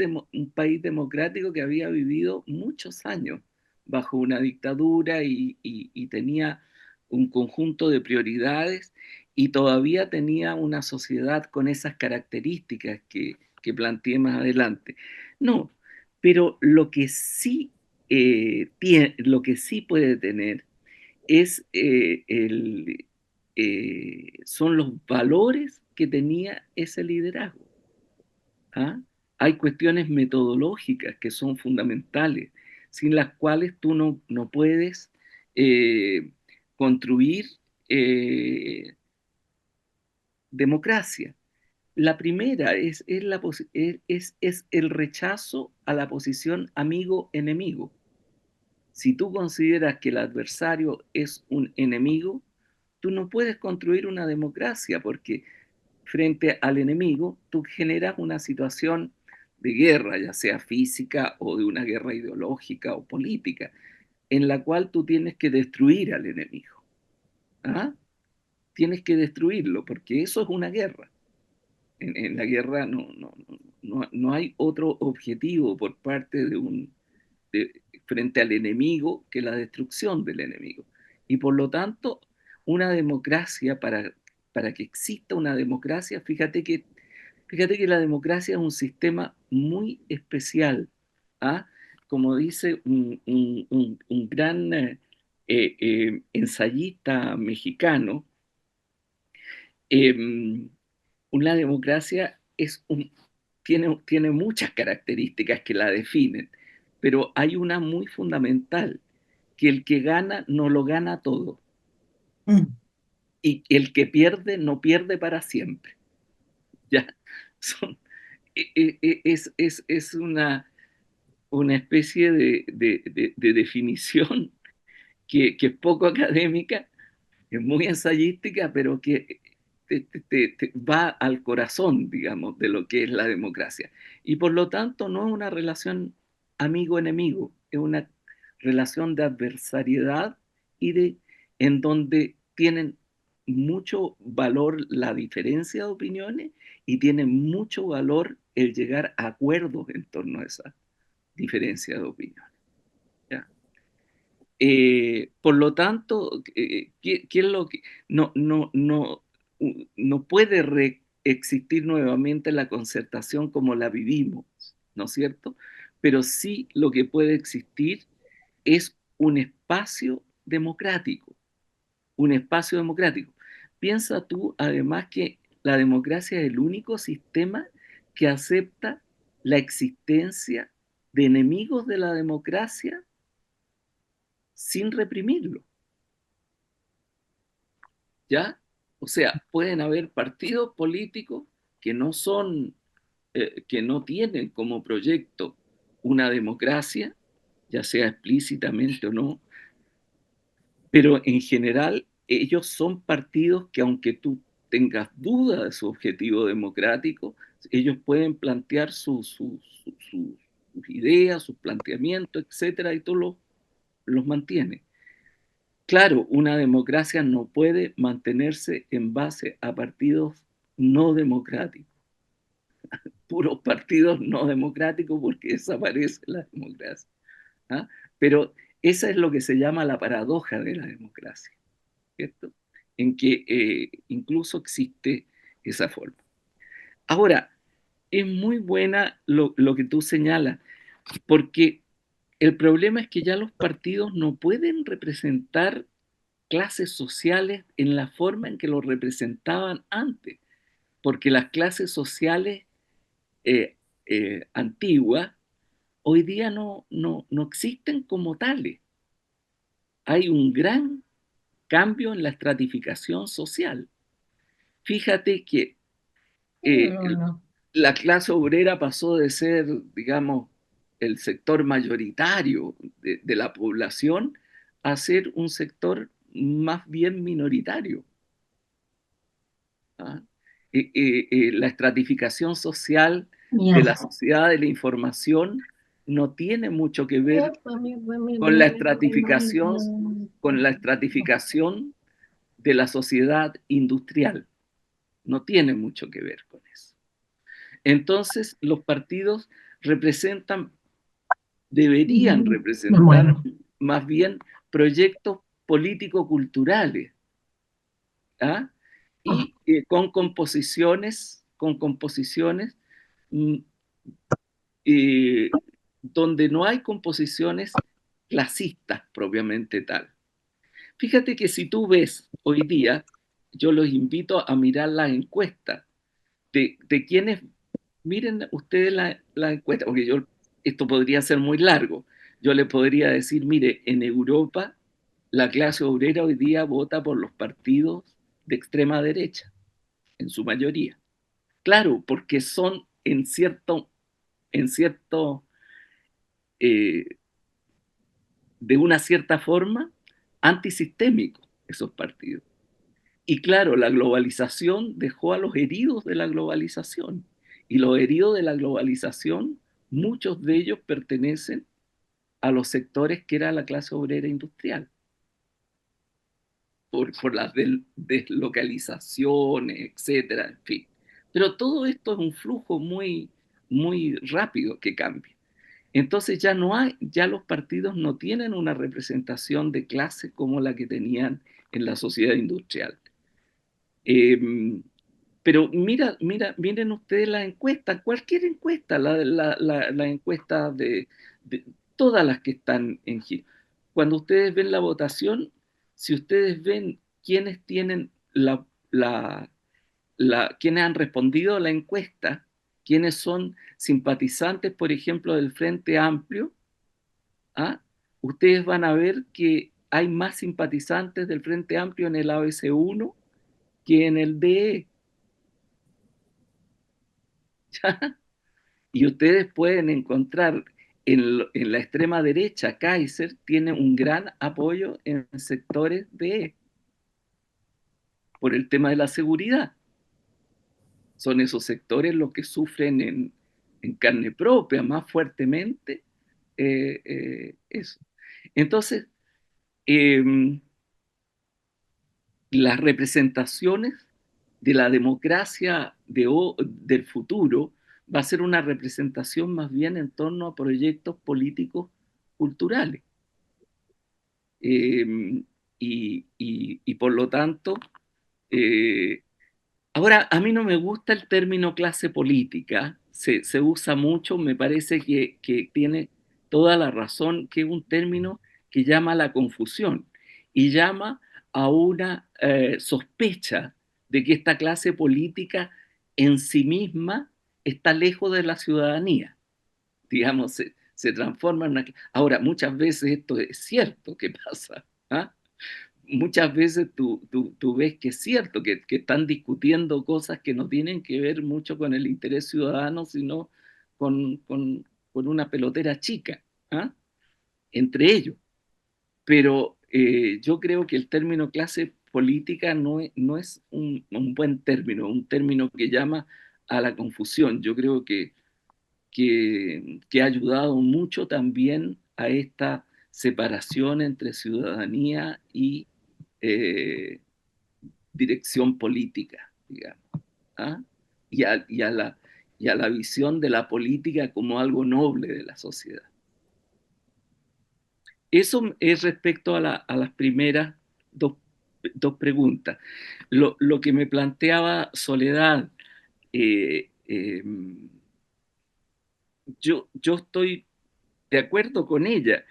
democrático que había vivido muchos años bajo una dictadura y tenía un conjunto de prioridades y todavía tenía una sociedad con esas características que planteé más adelante. No, pero lo que sí puede tener son los valores que tenía ese liderazgo. ¿Ah? Hay cuestiones metodológicas que son fundamentales, sin las cuales tú no puedes eh, construir eh, democracia. La primera es el rechazo a la posición amigo-enemigo. Si tú consideras que el adversario es un enemigo, tú no puedes construir una democracia porque frente al enemigo tú generas una situación de guerra, ya sea física o de una guerra ideológica o política, en la cual tú tienes que destruir al enemigo. ¿Ah? Tienes que destruirlo porque eso es una guerra. En la guerra no hay otro objetivo por parte frente al enemigo que la destrucción del enemigo. Y por lo tanto, una democracia, para que exista una democracia, fíjate que la democracia es un sistema muy especial. ¿Ah? Como dice un gran ensayista mexicano, eh, una democracia tiene muchas características que la definen, pero hay una muy fundamental, que el que gana no lo gana todo. Mm. y el que pierde no pierde para siempre. ¿Ya? Son, es una especie de definición que es poco académica, es muy ensayística, pero que va al corazón, digamos, de lo que es la democracia. Y por lo tanto no es una relación amigo-enemigo, es una relación de adversariedad en donde tienen mucho valor la diferencia de opiniones y tiene mucho valor el llegar a acuerdos en torno a esa diferencia de opiniones. ¿Ya? Por lo tanto, ¿qué es lo que no puede existir nuevamente la concertación como la vivimos, ¿no es cierto? Pero sí lo que puede existir es un espacio democrático, un espacio democrático. Piensa tú, además, que la democracia es el único sistema que acepta la existencia de enemigos de la democracia sin reprimirlo, ¿ya? O sea, pueden haber partidos políticos que no son, que no tienen como proyecto una democracia, ya sea explícitamente o no, pero en general ellos son partidos que aunque tú tengas duda de su objetivo democrático, ellos pueden plantear sus ideas, sus planteamientos, etcétera, y tú los mantienes. Claro, una democracia no puede mantenerse en base a partidos no democráticos, puros partidos no democráticos, porque desaparece la democracia. ¿Ah? Pero esa es lo que se llama la paradoja de la democracia, ¿cierto? En que incluso existe esa forma. Ahora, es muy buena lo que tú señalas, porque el problema es que ya los partidos no pueden representar clases sociales en la forma en que lo representaban antes, porque las clases sociales antiguas hoy día no existen como tales. Hay un gran cambio en la estratificación social. Fíjate que eh, No. la clase obrera pasó de ser, digamos, el sector mayoritario de la población a ser un sector más bien minoritario. ¿Ah? La estratificación social de la sociedad de la información no tiene mucho que ver con con la estratificación de la sociedad industrial. No tiene mucho que ver con eso. Entonces, los partidos representan, deberían representar más bien proyectos político-culturales, ¿ah? Y con composiciones mm, donde no hay composiciones clasistas propiamente tal. Fíjate que si tú ves hoy día, yo los invito a mirar la encuesta de quienes, miren ustedes la encuesta, porque esto podría ser muy largo. Yo le podría decir, mire, en Europa la clase obrera hoy día vota por los partidos de extrema derecha, en su mayoría. Claro, porque son en cierto eh, de una cierta forma, antisistémicos esos partidos. Y claro, la globalización dejó a los heridos de la globalización. Y los heridos de la globalización, muchos de ellos pertenecen a los sectores que era la clase obrera industrial, por las deslocalizaciones, etcétera, en fin. Pero todo esto es un flujo muy rápido que cambia. Entonces ya los partidos no tienen una representación de clase como la que tenían en la sociedad industrial. Pero miren ustedes la encuesta, cualquier encuesta, la encuesta de todas las que están en giro. Cuando ustedes ven la votación, si ustedes ven quiénes tienen quiénes han respondido a la encuesta, quiénes son simpatizantes, por ejemplo, del Frente Amplio, ¿ah? Ustedes van a ver que hay más simpatizantes del Frente Amplio en el ABC1 que en el DE. Y ustedes pueden encontrar en la extrema derecha, Kaiser tiene un gran apoyo en sectores DE por el tema de la seguridad. Son esos sectores los que sufren en carne propia más fuertemente eso. Entonces, las representaciones de la democracia del futuro va a ser una representación más bien en torno a proyectos políticos culturales. Y por lo tanto, ahora a mí no me gusta el término clase política, se usa mucho, me parece que tiene toda la razón, que es un término que llama a la confusión y llama a una sospecha de que esta clase política en sí misma está lejos de la ciudadanía. Digamos, se transforma en una... Ahora, muchas veces esto es cierto que pasa. ¿Ah? Muchas veces tú ves que es cierto, que están discutiendo cosas que no tienen que ver mucho con el interés ciudadano, sino con una pelotera chica, ¿ah? Entre ellos. Pero yo creo que el término clase política no es un buen término, un término que llama a la confusión. Yo creo que ha ayudado mucho también a esta separación entre ciudadanía y dirección política, digamos, ¿ah? Y a la visión de la política como algo noble de la sociedad. Eso es respecto a las primeras dos preguntas. Lo que me planteaba Soledad, eh, eh, yo estoy de acuerdo con ella.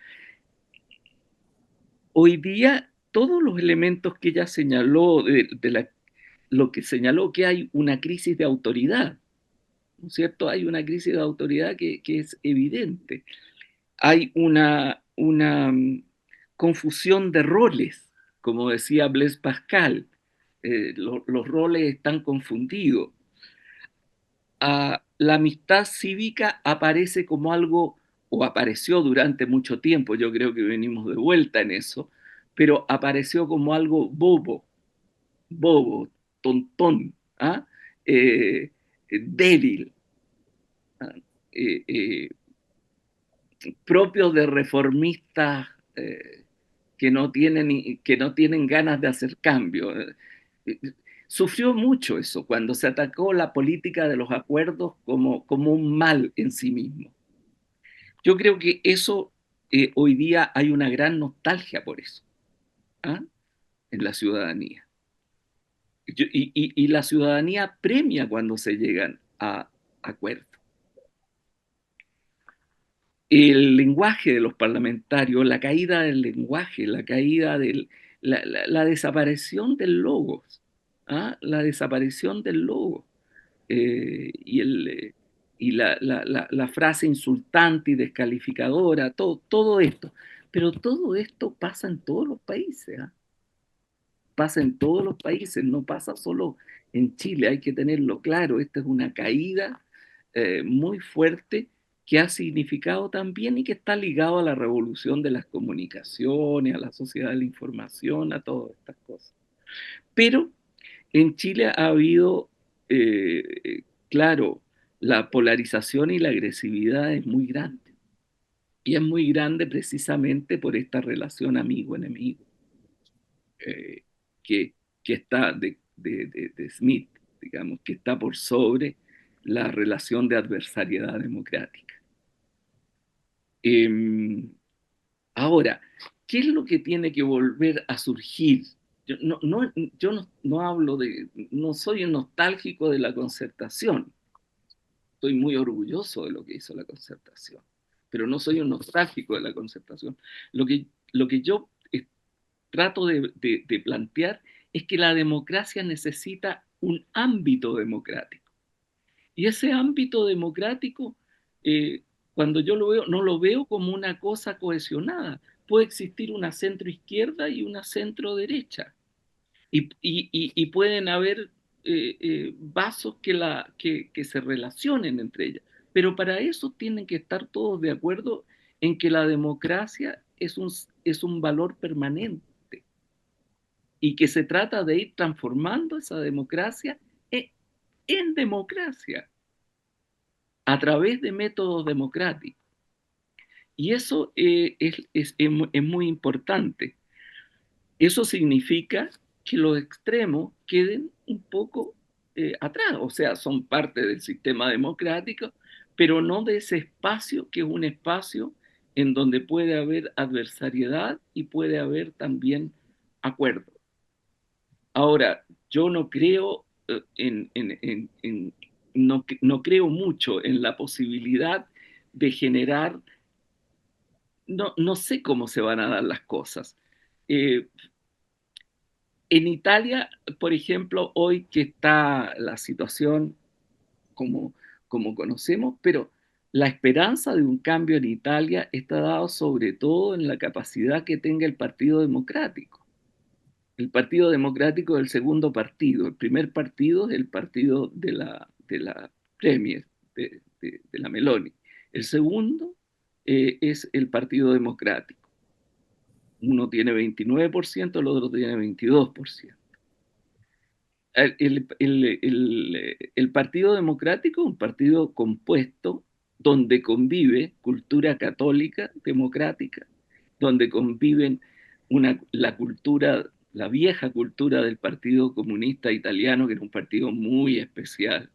Hoy día, todos los elementos que ella señaló, lo que señaló que hay una crisis de autoridad, ¿no es cierto? Hay una crisis de autoridad que es evidente. Hay una confusión de roles, como decía Blaise Pascal. Los roles están confundidos. La amistad cívica aparece como algo, o apareció durante mucho tiempo, yo creo que venimos de vuelta en eso, pero apareció como algo bobo, tontón, ¿ah? Débil, ¿ah? eh, eh, propio de reformistas que no tienen ganas de hacer cambio. Sufrió mucho eso cuando se atacó la política de los acuerdos como un mal en sí mismo. Yo creo que eso, hoy día hay una gran nostalgia por eso, ¿ah? En la ciudadanía. Y la ciudadanía premia cuando se llegan a acuerdos. El lenguaje de los parlamentarios, la caída del lenguaje, la desaparición del logos, ¿ah? La desaparición del logo, y la frase insultante y descalificadora, todo esto. Pero todo esto pasa en todos los países, ¿ah? Pasa en todos los países, no pasa solo en Chile, hay que tenerlo claro. Esta es una caída muy fuerte que ha significado también y que está ligado a la revolución de las comunicaciones, a la sociedad de la información, a todas estas cosas. Pero en Chile ha habido, claro, la polarización y la agresividad es muy grande. Y es muy grande precisamente por esta relación amigo-enemigo, eh, que, que está de Smith, digamos, que está por sobre la relación de adversariedad democrática. Ahora, ¿qué es lo que tiene que volver a surgir? Yo no hablo no soy un nostálgico de la concertación. Estoy muy orgulloso de lo que hizo la concertación, pero no soy un nostálgico de la concertación. Lo que yo trato de plantear es que la democracia necesita un ámbito democrático. Y ese ámbito democrático, cuando yo lo veo, no lo veo como una cosa cohesionada. Puede existir una centro izquierda y una centro derecha. y pueden haber vasos que se relacionen entre ellas. Pero para eso tienen que estar todos de acuerdo en que la democracia es un valor permanente y que se trata de ir transformando esa democracia en democracia a través de métodos democráticos. Y eso es muy importante. Eso significa que los extremos queden un poco atrás, o sea, son parte del sistema democrático, pero no de ese espacio que es un espacio en donde puede haber adversariedad y puede haber también acuerdo. Ahora, yo no creo no creo mucho en la posibilidad de generar, no sé cómo se van a dar las cosas. Eh, En Italia, por ejemplo, hoy que está la situación como, como conocemos, pero la esperanza de un cambio en Italia está dado sobre todo en la capacidad que tenga el Partido Democrático. El Partido Democrático es el segundo partido. El primer partido es el partido de la Premier, de la Meloni. El segundo es el Partido Democrático. Uno tiene 29%, el otro tiene 22%. El Partido Democrático es un partido compuesto donde convive cultura católica democrática, donde conviven la cultura, la vieja cultura del Partido Comunista Italiano, que era un partido muy especial,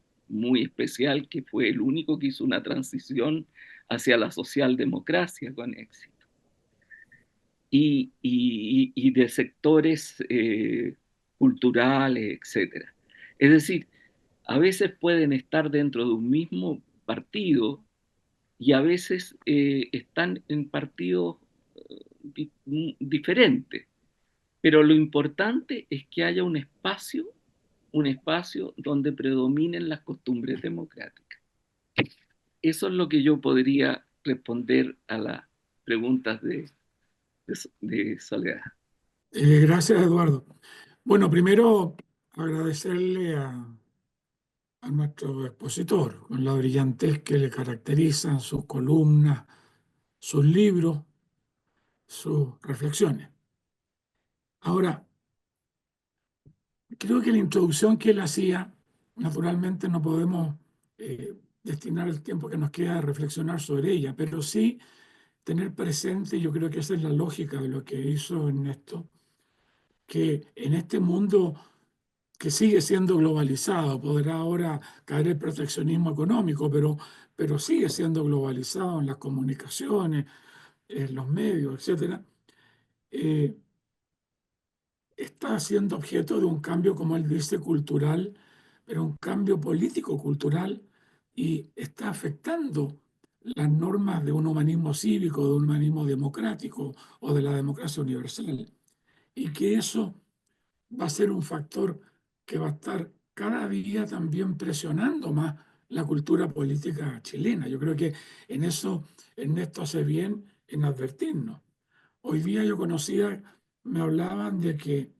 que fue el único que hizo una transición hacia la socialdemocracia con éxito. Y de sectores culturales, etcétera. Es decir, a veces pueden estar dentro de un mismo partido y a veces están en partidos diferentes, pero lo importante es que haya un espacio donde predominen las costumbres democráticas. Eso es lo que yo podría responder a las preguntas de Soledad. Gracias, Eduardo. Bueno, primero agradecerle a nuestro expositor con la brillantez que le caracterizan sus columnas, sus libros, sus reflexiones. Ahora, creo que la introducción que él hacía, naturalmente no podemos destinar el tiempo que nos queda a reflexionar sobre ella, pero sí tener presente, y yo creo que esa es la lógica de lo que hizo Ernesto, que en este mundo que sigue siendo globalizado, podrá ahora caer el proteccionismo económico, pero sigue siendo globalizado en las comunicaciones, en los medios, etcétera, está siendo objeto de un cambio, como él dice, cultural, pero un cambio político-cultural, y está afectando las normas de un humanismo cívico, de un humanismo democrático o de la democracia universal. Y que eso va a ser un factor que va a estar cada día también presionando más la cultura política chilena. Yo creo que en eso Ernesto hace bien en advertirnos. Hoy día yo conocía, me hablaban de que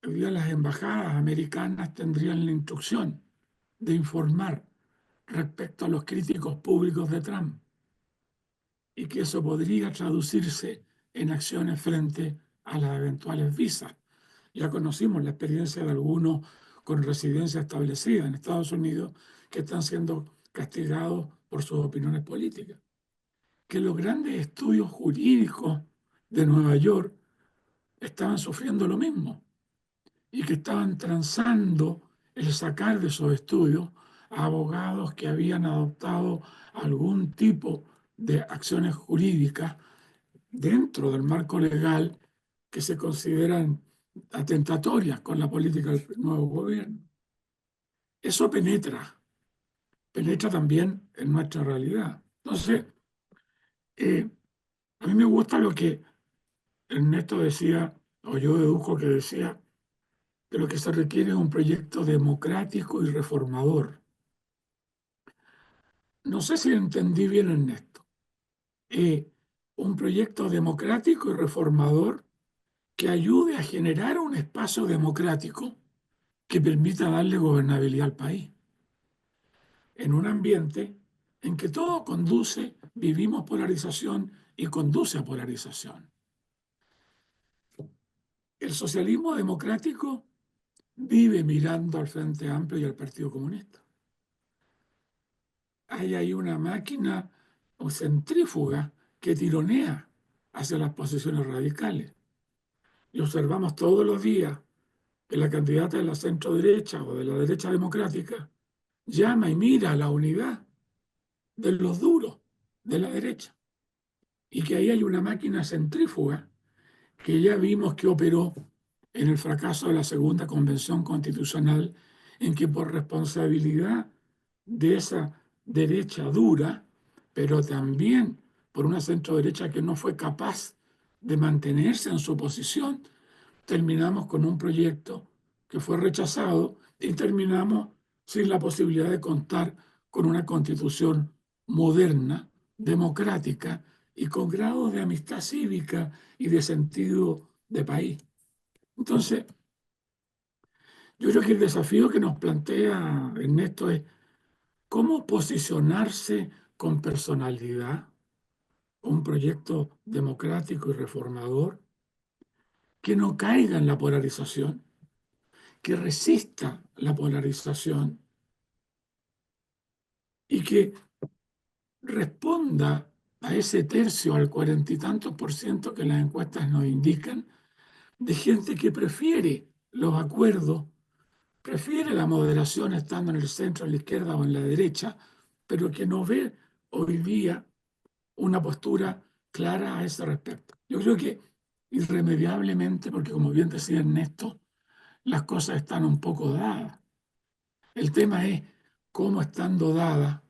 hoy día las embajadas americanas tendrían la instrucción de informar respecto a los críticos públicos de Trump y que eso podría traducirse en acciones frente a las eventuales visas. Ya conocimos la experiencia de algunos con residencia establecida en Estados Unidos que están siendo castigados por sus opiniones políticas. Que los grandes estudios jurídicos de Nueva York estaban sufriendo lo mismo y que estaban transando el sacar de esos estudios a abogados que habían adoptado algún tipo de acciones jurídicas dentro del marco legal que se consideran atentatorias con la política del nuevo gobierno. Eso penetra también en nuestra realidad. Entonces, a mí me gusta lo que Ernesto decía, o yo dedujo que decía, que lo que se requiere es un proyecto democrático y reformador. No sé si entendí bien, Ernesto. Un proyecto democrático y reformador que ayude a generar un espacio democrático que permita darle gobernabilidad al país, en un ambiente en que todo conduce, vivimos polarización y conduce a polarización. El socialismo democrático vive mirando al Frente Amplio y al Partido Comunista. Hay ahí una máquina o centrífuga que tironea hacia las posiciones radicales. Y observamos todos los días que la candidata de la centro derecha o de la derecha democrática llama y mira a la unidad de los duros de la derecha. Y que ahí hay una máquina centrífuga que ya vimos que operó en el fracaso de la segunda convención constitucional, en que por responsabilidad de esa derecha dura, pero también por una centro derecha que no fue capaz de mantenerse en su posición, terminamos con un proyecto que fue rechazado y terminamos sin la posibilidad de contar con una constitución moderna, democrática y con grados de amistad cívica y de sentido de país. Entonces, yo creo que el desafío que nos plantea Ernesto es cómo posicionarse con personalidad, un proyecto democrático y reformador que no caiga en la polarización, que resista la polarización y que responda a ese tercio, al 40 y tantos % que las encuestas nos indican, de gente que prefiere los acuerdos, prefiere la moderación estando en el centro, en la izquierda o en la derecha, pero que no ve hoy día una postura clara a ese respecto. Yo creo que irremediablemente, porque como bien decía Ernesto, las cosas están un poco dadas. El tema es cómo, estando dadas,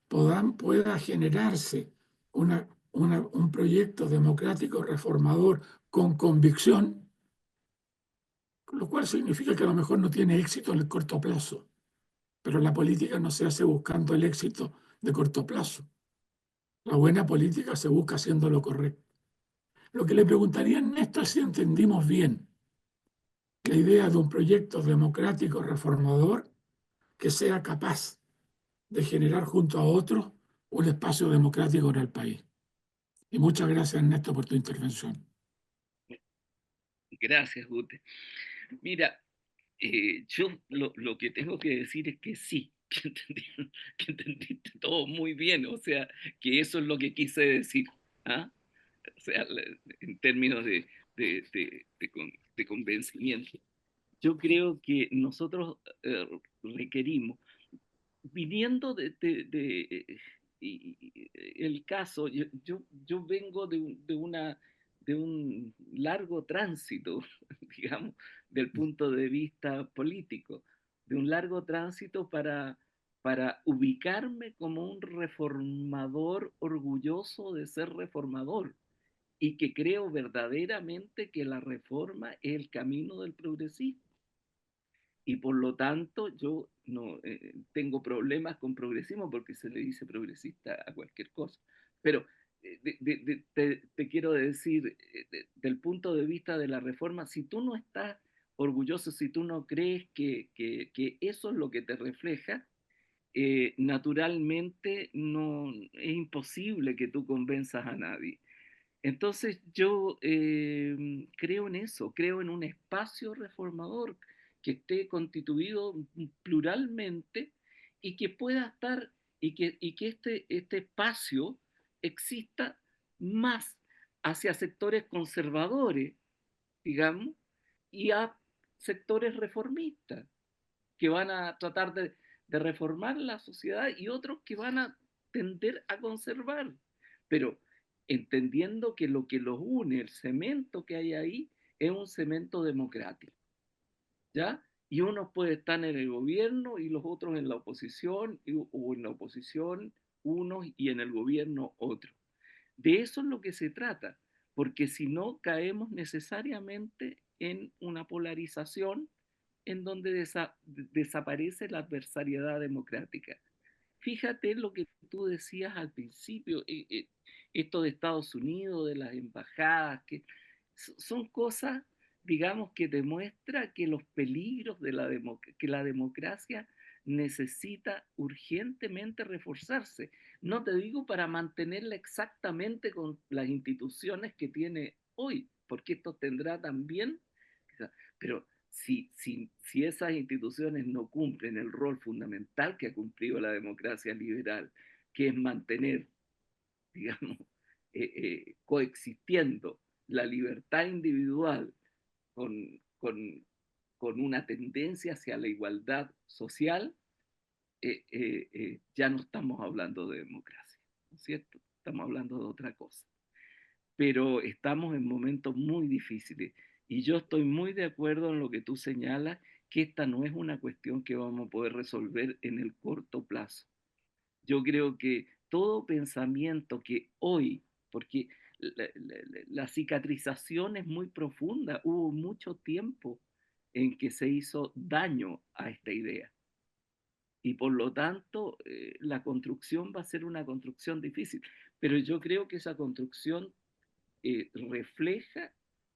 pueda generarse un proyecto democrático reformador con convicción, lo cual significa que a lo mejor no tiene éxito en el corto plazo, pero la política no se hace buscando el éxito de corto plazo. La buena política se busca haciendo lo correcto. Lo que le preguntaría en esto es si entendimos bien la idea de un proyecto democrático reformador que sea capaz de generar junto a otros un espacio democrático en el país. Y muchas gracias, Ernesto, por tu intervención. Gracias, Ute. Mira, yo lo que tengo que decir es que sí, que entendiste todo muy bien, o sea, que eso es lo que quise decir, ¿ah? O sea, en términos de convencimiento. Yo creo que nosotros requerimos, viniendo el caso, yo vengo de un largo tránsito, digamos, del punto de vista político, de un largo tránsito para ubicarme como un reformador orgulloso de ser reformador y que creo verdaderamente que la reforma es el camino del progresismo. Y por lo tanto yo no tengo problemas con progresismo porque se le dice progresista a cualquier cosa. Pero te quiero decir, del punto de vista de la reforma, si tú no estás orgulloso, si tú no crees que eso es lo que te refleja, naturalmente no, es imposible que tú convenzas a nadie. Entonces yo creo en eso, creo en un espacio reformador que esté constituido pluralmente y que pueda estar y que este espacio exista más hacia sectores conservadores, digamos, y a sectores reformistas que van a tratar de reformar la sociedad y otros que van a tender a conservar. Pero entendiendo que lo que los une, el cemento que hay ahí, es un cemento democrático, ¿ya? Y unos pueden estar en el gobierno y los otros en la oposición, o en la oposición unos y en el gobierno otros. De eso es lo que se trata, porque si no caemos necesariamente en una polarización en donde desaparece la adversariedad democrática. Fíjate lo que tú decías al principio, esto de Estados Unidos, de las embajadas, que son cosas, digamos, que demuestra que los peligros de que la democracia necesita urgentemente reforzarse. No te digo para mantenerla exactamente con las instituciones que tiene hoy, porque esto tendrá también, pero si esas instituciones no cumplen el rol fundamental que ha cumplido la democracia liberal, que es mantener, digamos, coexistiendo la libertad individual con, con, con una tendencia hacia la igualdad social, ya no estamos hablando de democracia, ¿no es cierto? Estamos hablando de otra cosa. Pero estamos en momentos muy difíciles y yo estoy muy de acuerdo en lo que tú señalas, que esta no es una cuestión que vamos a poder resolver en el corto plazo. Yo creo que todo pensamiento que hoy, porque la cicatrización es muy profunda, hubo mucho tiempo en que se hizo daño a esta idea. Y por lo tanto, la construcción va a ser una construcción difícil. Pero yo creo que esa construcción refleja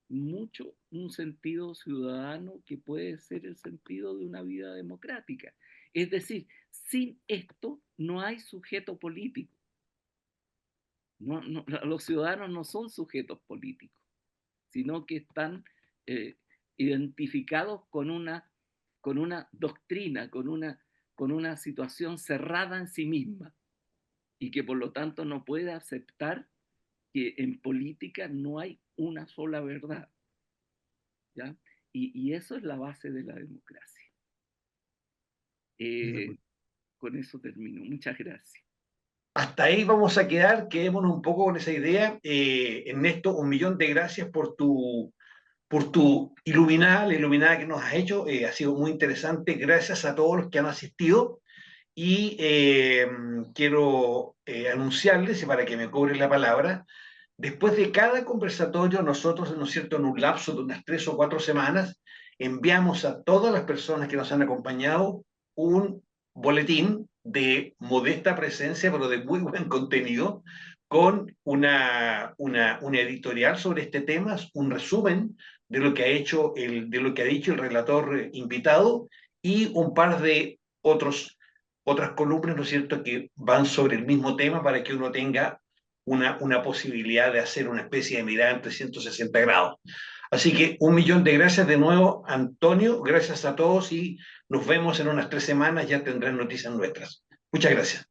mucho un sentido ciudadano que puede ser el sentido de una vida democrática. Es decir, sin esto no hay sujeto político. Los ciudadanos no son sujetos políticos, sino que están identificados con una doctrina, con una situación cerrada en sí misma y que por lo tanto no puede aceptar que en política no hay una sola verdad, ¿ya? Y eso es la base de la democracia. Con eso termino. Muchas gracias. Hasta ahí vamos a quedar, quedémonos un poco con esa idea. Ernesto, 1.000.000 de gracias por tu la iluminada que nos has hecho. Ha sido muy interesante. Gracias a todos los que han asistido. Y quiero anunciarles, para que me cobren la palabra, después de cada conversatorio, nosotros, ¿no es cierto?, en un lapso de unas 3 o 4 semanas, enviamos a todas las personas que nos han acompañado un boletín de modesta presencia, pero de muy buen contenido, con una editorial sobre este tema, un resumen de lo que ha dicho el relator invitado y un par de otras columnas, ¿no es cierto?, que van sobre el mismo tema para que uno tenga una posibilidad de hacer una especie de mirada en 360 grados. Así que 1.000.000 de gracias de nuevo, Antonio. Gracias a todos y nos vemos en unas 3 semanas. Ya tendrán noticias nuestras. Muchas gracias.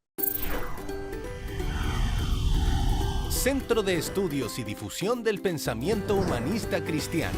Centro de Estudios y Difusión del Pensamiento Humanista Cristiano.